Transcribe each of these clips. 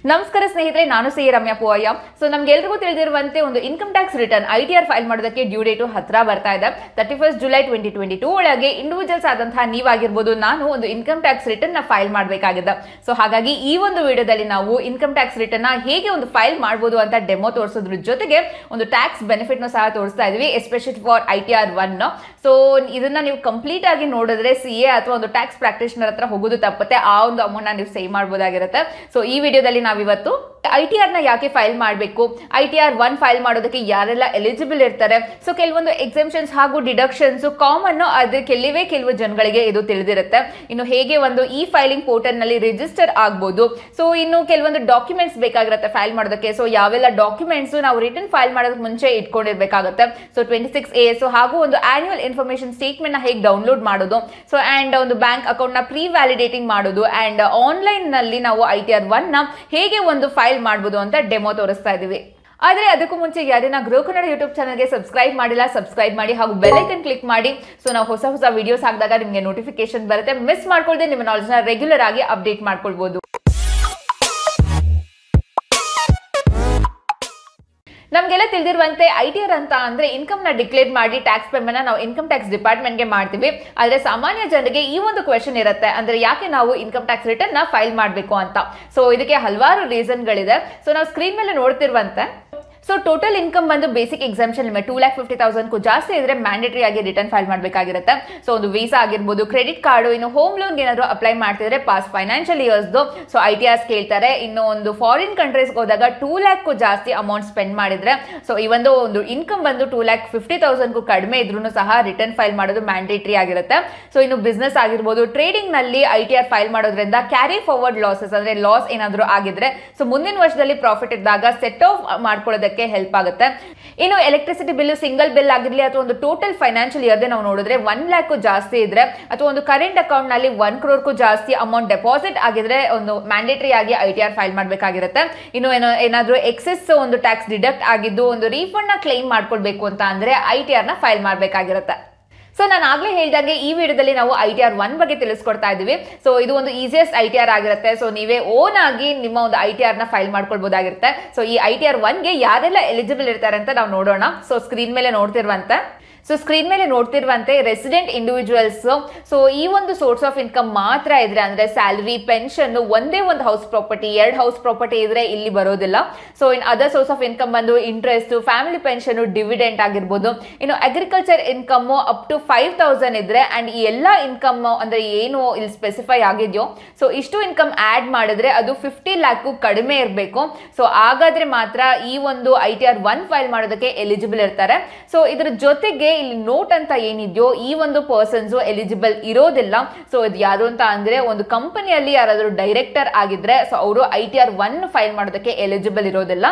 ನಮಸ್ಕಾರ ಸ್ನೇಹಿತರೆ, ನಾನು ಸಿ ರಮ್ಯಾ ಪೂವಯ್ಯ. ಸೊ ನಮ್ಗೆಲ್ರಿಗೂ ತಿಳಿದಿರುವಂತೆ ಒಂದು income tax return ITR file ಮಾಡೋದಕ್ಕೆ ಡ್ಯೂ ಡೇಟು ಹತ್ರ ಬರ್ತಾ ಇದೆ. 31 ಜುಲೈ 2022 ಒಳಗೆ ಇಂಡಿವಿಜುವಲ್ಸ್ ಆದಂತಹ ನೀವಾಗಿರ್ಬೋದು, ನಾನು ಒಂದು ಇನ್ಕಮ್ ಟ್ಯಾಕ್ಸ್ ರಿಟರ್ನ್ ನ ಫೈಲ್ ಮಾಡಬೇಕಾಗಿದೆ. ಸೊ ಹಾಗಾಗಿ ಈ ಒಂದು ವಿಡಿಯೋದಲ್ಲಿ ನಾವು ಇನ್ಕಮ್ ಟ್ಯಾಕ್ಸ್ ರಿಟರ್ನ್ ನ ಹೇಗೆ ಒಂದು ಫೈಲ್ ಮಾಡಬಹುದು ಅಂತ ಡೆಮೋ ತೋರಿಸೋದ್ರ ಜೊತೆಗೆ ಒಂದು ಟ್ಯಾಕ್ಸ್ ಬೆನಿಫಿಟ್ ನ ಸಹ ತೋರಿಸ್ತಾ ಇದೀವಿ, ಎಸ್ಪೆಷಲಿ ಫಾರ್ ITR 1. ಸೊ ಇದನ್ನ ನೀವು ಕಂಪ್ಲೀಟ್ ಆಗಿ ನೋಡಿದ್ರೆ CA ಅಥವಾ ಒಂದು ಟ್ಯಾಕ್ಸ್ ಪ್ರಾಕ್ಟೀಷನರ್ ಹತ್ರ ಹೋಗೋದು ತಪ್ಪತ್ತೆ, ಆ ಒಂದು ಅಮೌಂಟ್ ನೀವು ಸೇವ್ ಮಾಡಬಹುದಾಗಿರುತ್ತೆ. ಸೊ ಈ ವಿಡಿಯೋದಲ್ಲಿ ನಾವಿವತ್ತು ITR ನ ಯಾಕೆ ಫೈಲ್ ಮಾಡಬೇಕು, ITR 1 ಫೈಲ್ ಮಾಡೋದಕ್ಕೆ ಯಾರೆಲ್ಲ ಎಲಿಜಿಬಲ್ ಇರ್ತಾರೆ, ಸೊ ಕೆಲವೊಂದು ಎಕ್ಸೆಂಪ್ಷನ್ಸ್ ಹಾಗೂ ಡಿಡಕ್ಷನ್ಸ್ ಕಾಮನ್, ಅದು ಕೆಲವು ಜನಗಳಿಗೆ ಇದು ತಿಳಿದಿರುತ್ತೆ. ಇನ್ನು ಹೇಗೆ ಒಂದು ಈ ಫೈಲಿಂಗ್ ಪೋರ್ಟಲ್ ನಲ್ಲಿ ರಿಜಿಸ್ಟರ್ ಆಗಬಹುದು, ಸೊ ಇನ್ನು ಕೆಲವೊಂದು ಡಾಕ್ಯುಮೆಂಟ್ಸ್ ಬೇಕಾಗಿರುತ್ತೆ ಫೈಲ್ ಮಾಡೋದಕ್ಕೆ. ಸೊ ಯಾವೆಲ್ಲ ಡಾಕ್ಯುಮೆಂಟ್ಸ್ ನಾವು ರಿಟರ್ನ್ ಫೈಲ್ ಮಾಡೋದಕ್ಕೆ ಮುಂಚೆ ಇಟ್ಕೊಂಡಿರ್ಬೇಕಾಗುತ್ತೆ. ಸೊ 26A, ಸೊ ಹಾಗೂ ಒಂದು ಆನ್ಯುವಲ್ ಇನ್ಫಾರ್ಮೇಶನ್ ಸ್ಟೇಟ್ಮೆಂಟ್ ನ ಹೇಗೆ ಡೌನ್ಲೋಡ್ ಮಾಡೋದು, ಸೊ ಅಂಡ್ ಒಂದು ಬ್ಯಾಂಕ್ ಅಕೌಂಟ್ ನ ಪ್ರೀ ವ್ಯಾಲಿಡೇಟಿಂಗ್ ಮಾಡೋದು, ಅಂಡ್ ಆನ್ಲೈನ್ ನಲ್ಲಿ ನಾವು ITR 1 ನ ಹೇಗೆ ಒಂದು ಫೈಲ್ ಮಾಡಬಹುದು ಅಂತ ಡೆಮೋ ತೋರಿಸ್ತಾ ಇದೀವಿ. ಆದ್ರೆ ಅದಕ್ಕೂ ಮುಂಚೆ ಯಾರೇನ ಗ್ರೋ ಕನ್ನಡ ಯೂಟ್ಯೂಬ್ ಚಾನಲ್ಗೆ ಸಬ್ಸ್ಕ್ರೈಬ್ ಮಾಡಿಲ್ಲ, ಸಬ್ಸ್ಕ್ರೈಬ್ ಮಾಡಿ ಹಾಗೂ ಬೆಲ್ ಐಕನ್ ಕ್ಲಿಕ್ ಮಾಡಿ. ಸೊ ನಾವು ಹೊಸ ವಿಡಿಯೋಸ್ ಹಾಕಿದಾಗ ನಿಮಗೆ ನೋಟಿಫಿಕೇಶನ್ ಬರುತ್ತೆ. ಮಿಸ್ ಮಾಡ್ಕೊಳ್ಳದೆ ನಿಮ್ಮ ನಾಲೆಜ್ ನ ರೆಗ್ಯುಲರ್ ಆಗಿ ಅಪ್ಡೇಟ್ ಮಾಡ್ಕೊಳ್ಬಹುದು. ನಮಗೆಲ್ಲ ತಿಳಿದಿರುವಂತೆ ITR ಅಂತ ಅಂದ್ರೆ ಇನ್ಕಮ್ ನ ಡಿಕ್ಲೇರ್ ಮಾಡಿ ಟ್ಯಾಕ್ಸ್ ಪೇಮೆಂಟ್ ನಾವು ಇನ್ಕಮ್ ಟ್ಯಾಕ್ಸ್ ಡಿಪಾರ್ಟ್ಮೆಂಟ್ ಗೆ ಮಾಡ್ತೀವಿ. ಆದ್ರೆ ಸಾಮಾನ್ಯ ಜನರಿಗೆ ಈ ಒಂದು ಕ್ವೆಶ್ಚನ್ ಇರುತ್ತೆ, ಅಂದ್ರೆ ಯಾಕೆ ನಾವು ಇನ್ಕಮ್ ಟ್ಯಾಕ್ಸ್ ರಿಟರ್ನ್ ನ ಫೈಲ್ ಮಾಡಬೇಕು ಅಂತ. ಸೊ ಇದಕ್ಕೆ ಹಲವಾರು ರೀಸನ್ ಗಳಿದೆ. ಸೊ ನಾವು ಸ್ಕ್ರೀನ್ ಮೇಲೆ ನೋಡ್ತಿರುವಂತೆ, ಸೊ ಟೋಟಲ್ ಇನ್ಕಮ್ ಬಂದು ಬೇಸಿಕ್ ಎಕ್ಸಾಮ್ಷನ್ ಲಿಮಿಟ್ 2,50,000 ಜಾಸ್ತಿ ಇದ್ರೆ ಮ್ಯಾಂಡೇಟರಿ ಆಗಿ ರಿಟರ್ನ್ ಫೈಲ್ ಮಾಡಬೇಕಾಗಿರುತ್ತೆ. ಸೊ ಒಂದು ವೀಸಾ ಆಗಿರ್ಬೋದು, ಕ್ರೆಡಿಟ್ ಕಾರ್ಡು, ಇನ್ನು ಹೋಮ್ ಲೋನ್ ಏನಾದ್ರು ಅಪ್ಲೈ ಮಾಡ್ತಿದ್ರೆ ಪಾಸ್ ಫೈನಾನ್ಷಿಯಲ್ ಇಯರ್ಸ್ದು ಸೊ ITRs ಕೇಳ್ತಾರೆ. ಇನ್ನು ಒಂದು ಫಾರಿನ್ ಕಂಟ್ರೀಸ್ಗೆ ಹೋದಾಗ 2 lakh ಜಾಸ್ತಿ ಅಮೌಂಟ್ ಸ್ಪೆಂಡ್ ಮಾಡಿದ್ರೆ, ಸೊ ಈ ಒಂದು ಇನ್ಕಮ್ ಬಂದು 2,50,000 ಕಡಿಮೆ ಇದ್ರೂ ಸಹ ರಿಟರ್ನ್ ಫೈಲ್ ಮಾಡೋದು ಮ್ಯಾಂಡೇಟರಿ ಆಗಿರುತ್ತೆ. ಸೊ ಇನ್ನು ಬಿಸ್ನೆಸ್ ಆಗಿರ್ಬೋದು, ಟ್ರೇಡಿಂಗ್ ನಲ್ಲಿ ITR ಫೈಲ್ ಮಾಡೋದ್ರಿಂದ ಕ್ಯಾರಿ ಫಾರ್ವರ್ಡ್ ಲಾಸಸ್ ಅಂದ್ರೆ ಲಾಸ್ ಏನಾದ್ರು ಆಗಿದ್ರೆ, ಸೊ ಮುಂದಿನ ವರ್ಷದಲ್ಲಿ ಪ್ರಾಫಿಟ್ ಇದ್ದಾಗ ಸೆಟ್ ಆಫ್ ಮಾಡ್ಕೊಳ್ಳೋದಕ್ಕೆ ಹೆಲ್ಪ್ ಆಗುತ್ತೆ. ಇನ್ನು ಎಲೆಕ್ಟ್ರಿಸಿಟಿ ಬಿಲ್ ಸಿಂಗಲ್ ಬಿಲ್ ಆಗಿರ್ಲಿ ಅಥವಾ ಒಂದು ಟೋಟಲ್ ಫೈನಾನ್ಷಿಯಲ್ ಇಯರ್ ನಾವು ನೋಡಿದ್ರೆ 1 lakh ಜಾಸ್ತಿ ಇದ್ರೆ, ಅಥವಾ ಒಂದು ಕರೆಂಟ್ ಅಕೌಂಟ್ ನಲ್ಲಿ 1 crore ಜಾಸ್ತಿ ಅಮೌಂಟ್ ಡೆಪಾಸಿಟ್ ಆಗಿದ್ರೆ ಒಂದು ಮ್ಯಾಂಡೇಟರಿ ಆಗಿ ITR ಫೈಲ್ ಮಾಡಬೇಕಾಗಿರುತ್ತೆ. ಇನ್ನು ಏನಾದ್ರೂ ಎಕ್ಸೆಸ್ ಒಂದು ಟ್ಯಾಕ್ಸ್ ಡಿಡಕ್ಟ್ ಆಗಿದ್ದು ಒಂದು ರೀಫಂಡ್ ನ ಕ್ಲೈಮ್ ಮಾಡ್ಕೊಳ್ಬೇಕು ಅಂತ ಅಂದ್ರೆ ITR ನ ಫೈಲ್ ಮಾಡಬೇಕಾಗಿರುತ್ತೆ. ಸೊ ನಾನು ಆಗ್ಲೇ ಹೇಳಿದಾಗೆ ಈ ವಿಡಿಯೋದಲ್ಲಿ ನಾವು ITR 1 ಬಗ್ಗೆ ತಿಳಿಸ್ಕೊಡ್ತಾ ಇದೀವಿ. ಸೊ ಇದು ಒಂದು ಈಸಿಯೆಸ್ಟ್ ITR ಆಗಿರುತ್ತೆ. ಸೊ ನೀವೇ ಓನ್ ಆಗಿ ನಿಮ್ಮ ಒಂದು ITR ನ ಫೈಲ್ ಮಾಡ್ಕೊಳ್ಬಹುದಾಗಿರುತ್ತೆ. ಸೊ ಈ ITR 1 ಗೆ ಯಾರೆಲ್ಲ ಎಲಿಜಿಬಲ್ ಇರ್ತಾರೆ ಅಂತ ನಾವು ನೋಡೋಣ. ಸೊ ಸ್ಕ್ರೀನ್ ಮೇಲೆ ನೋಡ್ತಿರುವಂತೆ ರೆಸಿಡೆಂಟ್ ಇಂಡಿವಿಜುವಲ್ಸ್, ಸೊ ಈ ಒಂದು ಸೋರ್ಸ್ ಆಫ್ ಇನ್ಕಮ್ ಮಾತ್ರ ಇದ್ರೆ, ಅಂದ್ರೆ ಸ್ಯಾಲರಿ, ಪೆನ್ಷನ್, ಒಂದೇ ಒಂದು ಹೌಸ್ ಪ್ರಾಪರ್ಟಿ, 2 ಹೌಸ್ ಪ್ರಾಪರ್ಟಿ ಇದ್ರೆ ಇಲ್ಲಿ ಬರೋದಿಲ್ಲ. So in other source of income ಬಂದು ಇಂಟ್ರೆಸ್ಟ್, ಫ್ಯಾಮಿಲಿ ಪೆನ್ಷನ್, ಡಿವಿಡೆಂಟ್ ಆಗಿರ್ಬೋದು. ಇನ್ನು ಅಗ್ರಿಕಲ್ಚರ್ ಇನ್ಕಮ್ ಅಪ್ ಟು 5,000 ಇದ್ರೆ, ಅಂಡ್ ಈ ಎಲ್ಲಾ ಇನ್ಕಮ್ ಅಂದ್ರೆ ಏನು ಇಲ್ಲಿ ಸ್ಪೆಸಿಫೈ ಆಗಿದೆಯೋ, ಸೊ ಇಷ್ಟು ಇನ್ಕಮ್ ಆಡ್ ಮಾಡಿದ್ರೆ ಅದು 50 lakh ಕಡಿಮೆ ಇರಬೇಕು. ಸೊ ಹಾಗಾದ್ರೆ ಮಾತ್ರ ಈ ಒಂದು ITR 1 ಫೈಲ್ ಮಾಡೋದಕ್ಕೆ ಎಲಿಜಿಬಲ್ ಇರ್ತಾರೆ. ಸೊ ಇದ್ರ ಜೊತೆಗೆ ಇಲ್ಲಿ ನೋಟ್ ಅಂತ ಏನಿದೆಯೋ, ಈ ಒಂದು ಪರ್ಸನ್ಸ್ ಎಲಿಜಿಬಲ್ ಇರೋದಿಲ್ಲ. ಸೊ ಇದು ಯಾರು ಅಂತ ಅಂದ್ರೆ ಒಂದು ಕಂಪನಿಯಲ್ಲಿ ಯಾರಾದ್ರೂ ಡೈರೆಕ್ಟರ್ ಆಗಿದ್ರೆ, ಸೊ ಅವರು ITR 1 ಫೈಲ್ ಮಾಡೋದಕ್ಕೆ ಎಲಿಜಿಬಲ್ ಇರೋದಿಲ್ಲ.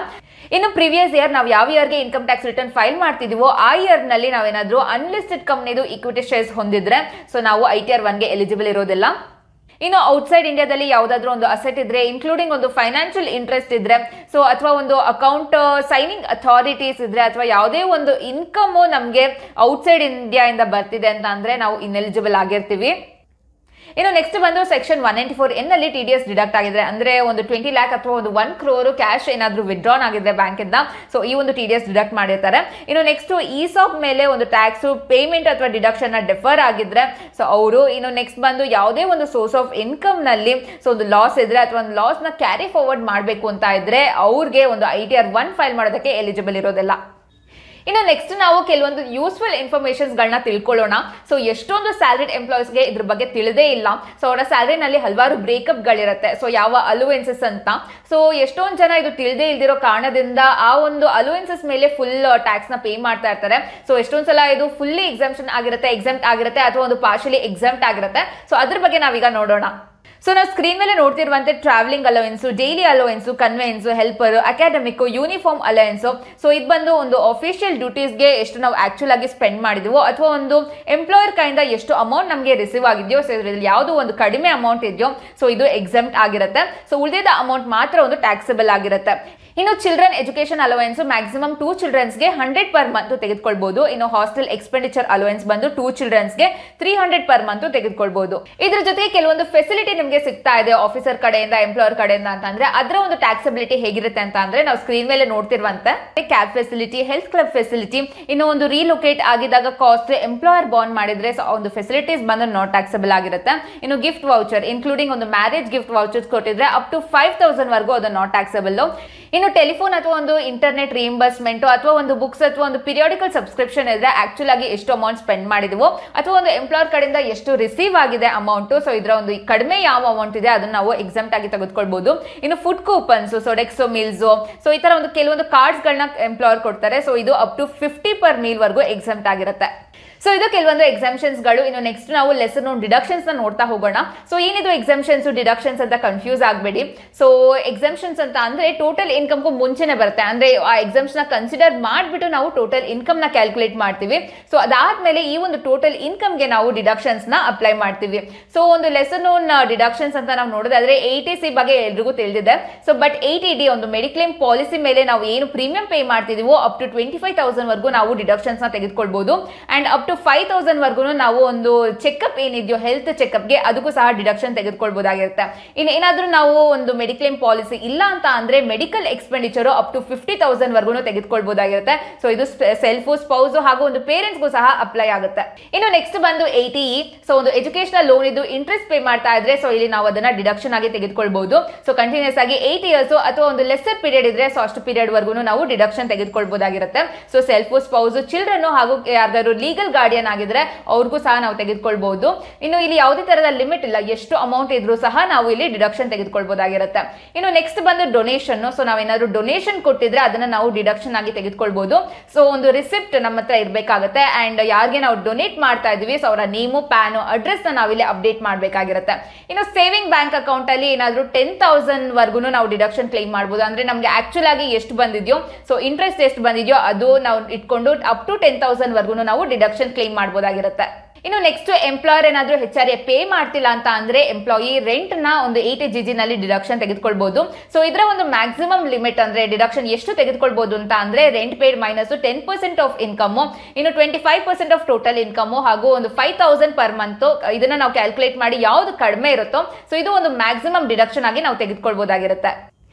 ಇನ್ನು ಪ್ರೀವಿಯಸ್ ಇಯರ್ ನಾವು ಯಾವ ಇಯರ್ಗೆ ಇನ್ಕಮ್ ಟ್ಯಾಕ್ಸ್ ರಿಟರ್ನ್ ಫೈಲ್ ಮಾಡ್ತಿದೀವೋ ಆ ಇಯರ್ ನಲ್ಲಿ ನಾವೇನಾದ್ರೂ ಅನ್ಲಿಸ್ಟೆಡ್ ಕಂಪನಿದು ಇಕ್ವಿಟಿ ಶೇರ್ಸ್ ಹೊಂದಿದ್ರೆ, ಸೊ ನಾವು ITR 1 ಗೆ ಎಲಿಜಿಬಲ್ ಇರೋದಿಲ್ಲ. ಇನ್ನು ಔಟ್ಸೈಡ್ ಇಂಡಿಯಾದಲ್ಲಿ ಯಾವ್ದಾದ್ರು ಒಂದು ಅಸೆಟ್ ಇದ್ರೆ, ಇನ್ಕ್ಲೂಡಿಂಗ್ ಒಂದು ಫೈನಾನ್ಷಿಯಲ್ ಇಂಟ್ರೆಸ್ಟ್ ಇದ್ರೆ, ಸೊ ಅಥವಾ ಒಂದು ಅಕೌಂಟ್ ಸೈನಿಂಗ್ ಅಥಾರಿಟೀಸ್ ಇದ್ರೆ, ಅಥವಾ ಯಾವುದೇ ಒಂದು ಇನ್ಕಮ್ ನಮ್ಗೆ ಔಟ್ಸೈಡ್ ಇಂಡಿಯಾ ಇಂದ ಬರ್ತಿದೆ ಅಂತ ಅಂದ್ರೆ ನಾವು ಇನ್ಎಲಿಜಿಬಲ್ ಆಗಿರ್ತೀವಿ. ಇನ್ನು ನೆಕ್ಸ್ಟ್ ಬಂದು ಸೆಕ್ಷನ್ 194N ನಲ್ಲಿ TDS ಡಿಡಕ್ಟ್ ಆಗಿದ್ರೆ, ಅಂದ್ರೆ ಒಂದು 20 lakh ಅಥವಾ ಒಂದು 1 crore ಕ್ಯಾಶ್ ಏನಾದ್ರೂ ವಿಡ್ರಾನ್ ಆಗಿದ್ರೆ ಬ್ಯಾಂಕ್ ಇಂದ, ಸೊ ಈ ಒಂದು TDS ಡಿಡಕ್ಟ್ ಮಾಡಿರ್ತಾರೆ. ಇನ್ನು ನೆಕ್ಸ್ಟ್ ESOP ಮೇಲೆ ಒಂದು ಟ್ಯಾಕ್ಸ್ ಪೇಮೆಂಟ್ ಅಥವಾ ಡಿಡಕ್ಷನ್ ನ ಡೆಫರ್ ಆಗಿದ್ರೆ, ಸೊ ಅವರು. ಇನ್ನು ನೆಕ್ಸ್ಟ್ ಬಂದು ಯಾವುದೇ ಒಂದು ಸೋರ್ಸ್ ಆಫ್ ಇನ್ಕಮ್ ನಲ್ಲಿ ಸೊ ಒಂದು ಲಾಸ್ ಇದ್ರೆ ಅಥವಾ ಒಂದು ಲಾಸ್ ನ ಕ್ಯಾರಿ ಫಾರ್ವರ್ಡ್ ಮಾಡಬೇಕು ಅಂತ ಇದ್ರೆ, ಅವ್ರಿಗೆ ಒಂದು ITR 1 ಫೈಲ್ ಮಾಡೋದಕ್ಕೆ ಎಲಿಜಿಬಲ್ ಇರೋದಿಲ್ಲ. ಇನ್ನು ನೆಕ್ಸ್ಟ್ ನಾವು ಕೆಲವೊಂದು ಯೂಸ್ಫುಲ್ ಇನ್ಫಾರ್ಮೇಶನ್ಸ್ ಗಳನ್ನ ತಿಳ್ಕೊಳ್ಳೋಣ. ಸೊ ಎಷ್ಟೊಂದು ಸ್ಯಾಲರಿಡ್ ಎಂಪ್ಲಾಯೀಸ್ಗೆ ಇದ್ರ ಬಗ್ಗೆ ತಿಳಿದೇ ಇಲ್ಲ. ಸೊ ಅವರ ಸ್ಯಾಲರಿನಲ್ಲಿ ಹಲವಾರು ಬ್ರೇಕಪ್ ಗಳಿರುತ್ತೆ, ಸೊ ಯಾವ ಅಲುವೆನ್ಸಸ್ ಅಂತ. ಸೊ ಎಷ್ಟೊಂದು ಜನ ಇದು ತಿಳಿದೇ ಇಲ್ದಿರೋ ಕಾರಣದಿಂದ ಆ ಒಂದು ಅಲುವೆನ್ಸಸ್ ಮೇಲೆ ಫುಲ್ ಟ್ಯಾಕ್ಸ್ ನ ಪೇ ಮಾಡ್ತಾ ಇರ್ತಾರೆ. ಸೊ ಎಷ್ಟೊಂದು ಸಲ ಇದು ಫುಲ್ಲಿ ಎಕ್ಸಾಮ್ಷನ್ ಆಗಿರುತ್ತೆ, ಎಕ್ಸಾಮ್ಟ್ ಆಗಿರುತ್ತೆ, ಅಥವಾ ಒಂದು ಪಾರ್ಷಿಯಲಿ ಎಕ್ಸಾಮ್ಟ್ ಆಗಿರುತ್ತೆ. ಸೊ ಅದ್ರ ಬಗ್ಗೆ ನಾವೀಗ ನೋಡೋಣ. ಸೊ ನಾವು ಸ್ಕ್ರೀನ್ ಮೇಲೆ ನೋಡ್ತಿರುವಂತೆ travelling allowance, daily allowance, conveyance, helper, academic, uniform allowance. So ಇದು ಬಂದು ಒಂದು ಅಫಿಷಿಯಲ್ ಡ್ಯೂಟೀಸ್ಗೆ ಎಷ್ಟು ನಾವು ಆಕ್ಚುಲ್ ಆಗಿ ಸ್ಪೆಂಡ್ ಮಾಡಿದ್ವೋ, ಅಥವಾ ಒಂದು ಎಂಪ್ಲಾಯರ್ ಕೈಯಿಂದ ಎಷ್ಟು ಅಮೌಂಟ್ ನಮಗೆ ರಿಸೀವ್ ಆಗಿದೆಯೋ, ಸೊ ಇದರಲ್ಲಿ ಯಾವುದು ಒಂದು ಕಡಿಮೆ ಅಮೌಂಟ್ ಇದೆಯೋ, ಸೊ ಇದು ಎಕ್ಸಾಮ್ಟ್ ಆಗಿರುತ್ತೆ. ಸೊ ಉಳಿದ ಅಮೌಂಟ್ ಮಾತ್ರ ಒಂದು ಟ್ಯಾಕ್ಸಬಲ್ ಆಗಿರುತ್ತೆ. ಇನ್ನು children education allowance maximum 2 childrensಗೆ 100 per month ತೆಗೆದುಕೊಳ್ಬಹುದು. ಇನ್ನು ಹಾಸ್ಟೆಲ್ ಎಕ್ಸ್ಪೆಂಡಿಚರ್ ಅಲೋವೆನ್ಸ್ ಬಂದು 2 childrensಗೆ 300 per month ತೆಗೆದುಕೊಳ್ಬಹುದು. ಇದರ ಜೊತೆಗೆ ಕೆಲವೊಂದು ಫೆಸಿಲಿಟಿ ನಿಮಗೆ ನಿಮಗೆ ಸಿಗ್ತಾ ಇದೆ ಆಫೀಸರ್ ಕಡೆಯಿಂದ ಎಂಪ್ಲಾಯರ್ ಕಡೆಯಿಂದ ಅಂತ ಅಂದ್ರೆ ಅದರ ಒಂದು ಟ್ಯಾಕ್ಸಬಿಲಿಟಿ ಹೇಗಿರುತ್ತೆ ಅಂತ ಅಂದ್ರೆ ನಾವು ಸ್ಕ್ರೀನ್ ಮೇಲೆ ನೋಡ್ತಿರುವಂತೆ cab facility, health club facility, ಇನ್ನು ಒಂದು ರೀಲೊಕೇಟ್ ಆಗಿದಾಗ ಕಾಸ್ಟ್ ಎಂಪ್ಲಾಯರ್ ಬಾಂಡ್ ಮಾಡಿದ್ರೆ ಒಂದು ಫೆಸಿಲಿಟೀಸ್ ಬಂದು ನಾಟ್ ಟ್ಯಾಕ್ಸಬಲ್ ಆಗಿರುತ್ತೆ. ಇನ್ನು ಗಿಫ್ಟ್ ವೌಚರ್ ಇನ್ಕ್ಲೂಡಿಂಗ್ ಒಂದು ಮ್ಯಾರೇಜ್ ಗಿಫ್ಟ್ ವೌಚರ್ಸ್ ಕೊಟ್ಟಿದ್ರೆ ಅಪ್ ಟು 5,000 ವರೆಗೂ ಅದು ನಾಟ್ ಟ್ಯಾಕ್ಸಬಲ್. ಇನ್ನು ಟೆಲಿಫೋನ್ ಅಥವಾ ಒಂದು ಇಂಟರ್ನೆಟ್ ರಿಇಂಬರ್ಸ್ಮೆಂಟ್ ಅಥವಾ ಒಂದು ಬುಕ್ಸ್ ಅಥವಾ ಒಂದು ಪಿರಿಯಾಡಿಕಲ್ ಸಬ್ಸ್ಕ್ರಿಪ್ಷನ್ ಇದ್ರೆ ಆಕ್ಚುಲ್ ಆಗಿ ಎಷ್ಟು ಅಮೌಂಟ್ ಸ್ಪೆಂಡ್ ಮಾಡಿದೀವೋ ಅಥವಾ ಒಂದು ಎಂಪ್ಲಾಯರ್ ಕಡೆಯಿಂದ ಎಷ್ಟು ರಿಸೀವ್ ಆಗಿದೆ ಅಮೌಂಟ್, ಸೊ ಇದರ ಒಂದು ಕಡಿಮೆ ಯಾವ ಅಮೌಂಟ್ ಇದೆ ಅದನ್ನ ನಾವು ಎಕ್ಸಾಮ್ಟ್ ಆಗಿ ತೆಗೆದುಕೊಳ್ಬಹುದು. ಇನ್ನು ಫುಡ್ ಕೂಪನ್ಸ್, ಸೊಡೆಕ್ಸೋ ಮೀಲ್ಸ್, ಸೊ ಈ ತರ ಒಂದು ಕೆಲವೊಂದು ಕಾರ್ಡ್ಸ್ ಗಳನ್ನ ಎಂಪ್ಲಾಯರ್ ಕೊಡ್ತಾರೆ. ಸೊ ಇದು ಅಪ್ ಟು 50 per meal ವರೆಗೂ ಎಕ್ಸಾಮ್ಟ್ ಆಗಿರುತ್ತೆ. ಸೊ ಇದು ಕೆಲವೊಂದು ಎಕ್ಸಾಮ್ಷನ್ಸ್ ಗಳು. ಇನ್ನು ನೆಕ್ಸ್ಟ್ ನಾವು ಲೆಸನ್ ಡಿಡಕ್ಷನ್ಸ್ ನ ನೋಡ್ತಾ ಹೋಗೋಣ. ಸೊ ಏನಿದು ಎಕ್ಸಾಮ್ಷನ್ಸ್ ಡಿಡಕ್ಷನ್ಸ್ ಅಂತ ಕನ್ಫ್ಯೂಸ್ ಆಗಬೇಡಿ. ಸೊ ಎಕ್ಸಾಮ್ಷನ್ಸ್ ಅಂತ ಅಂದ್ರೆ ಟೋಟಲ್ ಇನ್ಕಮ್ಗೂ ಮುಂಚೆನೆ ಬರುತ್ತೆ. ಅಂದ್ರೆ ಆ ಎಕ್ಸಾಮ್ಸ್ ನ ಕನ್ಸಿಡರ್ ಮಾಡಿಬಿಟ್ಟು ನಾವು ಟೋಟಲ್ ಇನ್ಕಮ್ ನ ಕ್ಯಾಲ್ಕುಲೇಟ್ ಮಾಡ್ತೀವಿ. ಸೊ ಅದಾದ್ಮೇಲೆ ಈ ಒಂದು ಟೋಟಲ್ ಇನ್ಕಮ್ ಗೆ ನಾವು ಡಿಡಕ್ಷನ್ಸ್ ನ ಅಪ್ಲೈ ಮಾಡ್ತೀವಿ. ಸೊ ಒಂದು ಲೆಸನ್ ಡಿಡಕ್ಷನ್ಸ್ ಅಂತ ನಾವು ನೋಡೋದಾದ್ರೆ 80C ಬಗ್ಗೆ ಎಲ್ರಿಗೂ ತಿಳಿದಿದೆ. ಸೊ ಬಟ್ 80D ಒಂದು ಮೆಡಿಕ್ಲೇಮ್ ಪಾಲಿಸಿ ಮೇಲೆ ನಾವು ಏನು ಪ್ರೀಮಿಯಂ ಪೇ ಮಾಡ್ತಿದೀವೋ ಅಪ್ ಟು 25,000 ವರೆಗೂ ನಾವು ಡಿಡಕ್ಷನ್ಸ್ ನ ತೆಗೆದುಕೊಳ್ಬಹುದು. ಅಂಡ್ ಅಪ್ ಟು 5,000 ವರ್ಗು ನಾವು ಒಂದು ಚೆಕ್ಅಪ್ ಏನಿದೆಯೋ ಹೆಲ್ತ್ ಚೆಕ್ಅಪ್ ಗೆ ಅದಕ್ಕೂ ಸಹ ಡಿಡಕ್ಷನ್ ತೆಗೆದುಕೊಳ್ಬಹುದಾಗಿರುತ್ತೆ. ಇನ್ನು ಏನಾದ್ರೂ ನಾವು ಒಂದು ಮೆಡಿಕ್ಲೇಮ್ ಪಾಲಿಸಿ ಇಲ್ಲ ಅಂತ ಅಂದ್ರೆ ಮೆಡಿಕಲ್ ಎಕ್ಸ್ಪೆಂಡಿಚರ್ ಅಪ್ ಟು 50,000 ವರ್ಗು ತೆಗೆದುಕೊಳ್ಬಹುದಾಗಿರುತ್ತೆ. ಸೊ ಇದು ಸೆಲ್ಫ್, ಸ್ಪೌಸ್ ಹಾಗೂ ಒಂದು ಪೇರೆಂಟ್ಸ್ಗೂ ಸಹ ಅಪ್ಲೈ ಆಗುತ್ತೆ. ಇನ್ನು ನೆಕ್ಸ್ಟ್ ಬಂದು 80E. ಸೊ ಒಂದು ಎಜುಕೇಶನಲ್ ಲೋನ್ ಇದು ಇಂಟ್ರೆಸ್ಟ್ ಪೇ ಮಾಡ್ತಾ ಇದ್ರೆ ಸೊ ಇಲ್ಲಿ ನಾವು ಅದನ್ನ ಡಿಡಕ್ಷನ್ ಆಗಿ ತೆಗೆದುಕೊಳ್ಬಹುದು. ಸೊ ಕಂಟಿನ್ಯೂಸ್ ಆಗಿ 8 ಇಯರ್ಸ್ ಅಥವಾ ಒಂದು ಲೆಸರ್ ಪೀರಿಯಡ್ ಇದ್ರೆ ಸೊ ಅಷ್ಟು ಪೀರಿಯಡ್ ವರ್ಗು ನಾವು ಡಿಡಕ್ಷನ್ ತೆಗೆದುಕೊಳ್ಬಹುದಾಗಿರುತ್ತೆ. ಸೊ ಸೆಲ್ಫ್, ಸ್ಪೌಸ್, ಚಿಲ್ಡ್ರನ್ ಹಾಗೂ ಯಾರ್ದಾದ್ರು ಲೀಗಲ್ ಗಾರ್ಡಿಯನ್ ಆಗಿದ್ರೆ ಅವ್ರಿಗೂ ಸಹ ನಾವು ತೆಗೆದುಕೊಳ್ಬಹುದು. ಇನ್ನು ಇಲ್ಲಿ ಯಾವುದೇ ತರಹದ ಲಿಮಿಟ್ ಇಲ್ಲ, ಎಷ್ಟು ಅಮೌಂಟ್ ಇದ್ರೂ ಸಹ ನಾವು ಇಲ್ಲಿ ಡಿಡಕ್ಷನ್ ತೆಗೆದುಕೊಳ್ಬಹುದಾಗಿರುತ್ತೆ. ಇನ್ನು ನೆಕ್ಸ್ಟ್ ಬಂದು ಡೊನೇಷನ್. ಸೊ ನಾವೇನಾದ್ರು ಡೊನೇಷನ್ ಕೊಟ್ಟಿದ್ರೆ ಅದನ್ನ ನಾವು ಡಿಡಕ್ಷನ್ ಆಗಿ ತೆಗೆದುಕೊಳ್ಬಹುದು. ಸೊ ಒಂದು ರಿಸಿಪ್ಟ್ ನಮ್ಮ ಹತ್ರ ಇರಬೇಕಾಗುತ್ತೆ. ಅಂಡ್ ಯಾರಿಗೆ ನಾವು ಡೊನೇಟ್ ಮಾಡ್ತಾ ಇದೀವಿ ಸೊ ಅವರ ನೇಮು, ಪ್ಯಾನ್, ಅಡ್ರೆಸ್ ನ ನಾವಿಲ್ಲಿ ಅಪ್ಡೇಟ್ ಮಾಡಬೇಕಾಗಿರುತ್ತೆ. ಇನ್ನು ಸೇವಿಂಗ್ ಬ್ಯಾಂಕ್ ಅಕೌಂಟ್ ಅಲ್ಲಿ ಏನಾದ್ರು 10,000 ವರ್ಗು ನಾವು ಡಿಡಕ್ಷನ್ ಕ್ಲೈಮ್ ಮಾಡಬಹುದು. ಅಂದ್ರೆ ನಮ್ಗೆ ಆಕ್ಚುಲ್ ಆಗಿ ಎಷ್ಟು ಬಂದಿದ್ಯೋ ಸೊ ಇಂಟ್ರೆಸ್ಟ್ ಎಷ್ಟು ಬಂದಿದ್ಯೋ ಅದು ನಾವು ಇಟ್ಕೊಂಡು ಅಪ್ ಟು 10,000 ವರ್ಗು ನಾವು ಡಿಡಕ್ಷನ್ ಕ್ಲೈಮ್ ಮಾಡಬಹುದಾಗಿರುತ್ತೆ. ಇನ್ನು ನೆಕ್ಸ್ಟ್ ಎಂಪ್ಲಾಯರ್ ಏನಾದ್ರೂ HRA ಪೇ ಮಾಡ್ತಿಲ್ಲ ಅಂತ ಅಂದ್ರೆ ಎಂಪ್ಲಾಯಿ ರೆಂಟ್ ನ ಒಂದು 80GG ನಲ್ಲಿ ಡಿಡಕ್ಷನ್ ತೆಗೆದುಕೊಳ್ಬಹುದು. ಸೊ ಇದರ ಒಂದು ಮ್ಯಾಕ್ಸಿಮಮ್ ಲಿಮಿಟ್ ಅಂದ್ರೆ ಡಿಡಕ್ಷನ್ ಎಷ್ಟು ತೆಗೆದುಕೊಳ್ಬಹುದು ಅಂತ ಅಂದ್ರೆ rent paid minus 10% of income, ಇನ್ನು 25% ಆಫ್ ಟೋಟಲ್ ಇನ್ಕಮ್ ಹಾಗೂ ಒಂದು 5,000 ಪರ್ ಮಂತ್. ಇದನ್ನ ನಾವು ಕ್ಯಾಲ್ಕುಲೇಟ್ ಮಾಡಿ ಯಾವ್ದು ಕಡಿಮೆ ಇರುತ್ತೋ ಸೊ ಇದು ಒಂದು ಮ್ಯಾಕ್ಸಿಮಮ್ ಡಿಡಕ್ಷನ್ ಆಗಿ ನಾವು ತೆಗೆದುಕೊಳ್ಬಹುದಾಗಿರುತ್ತೆ.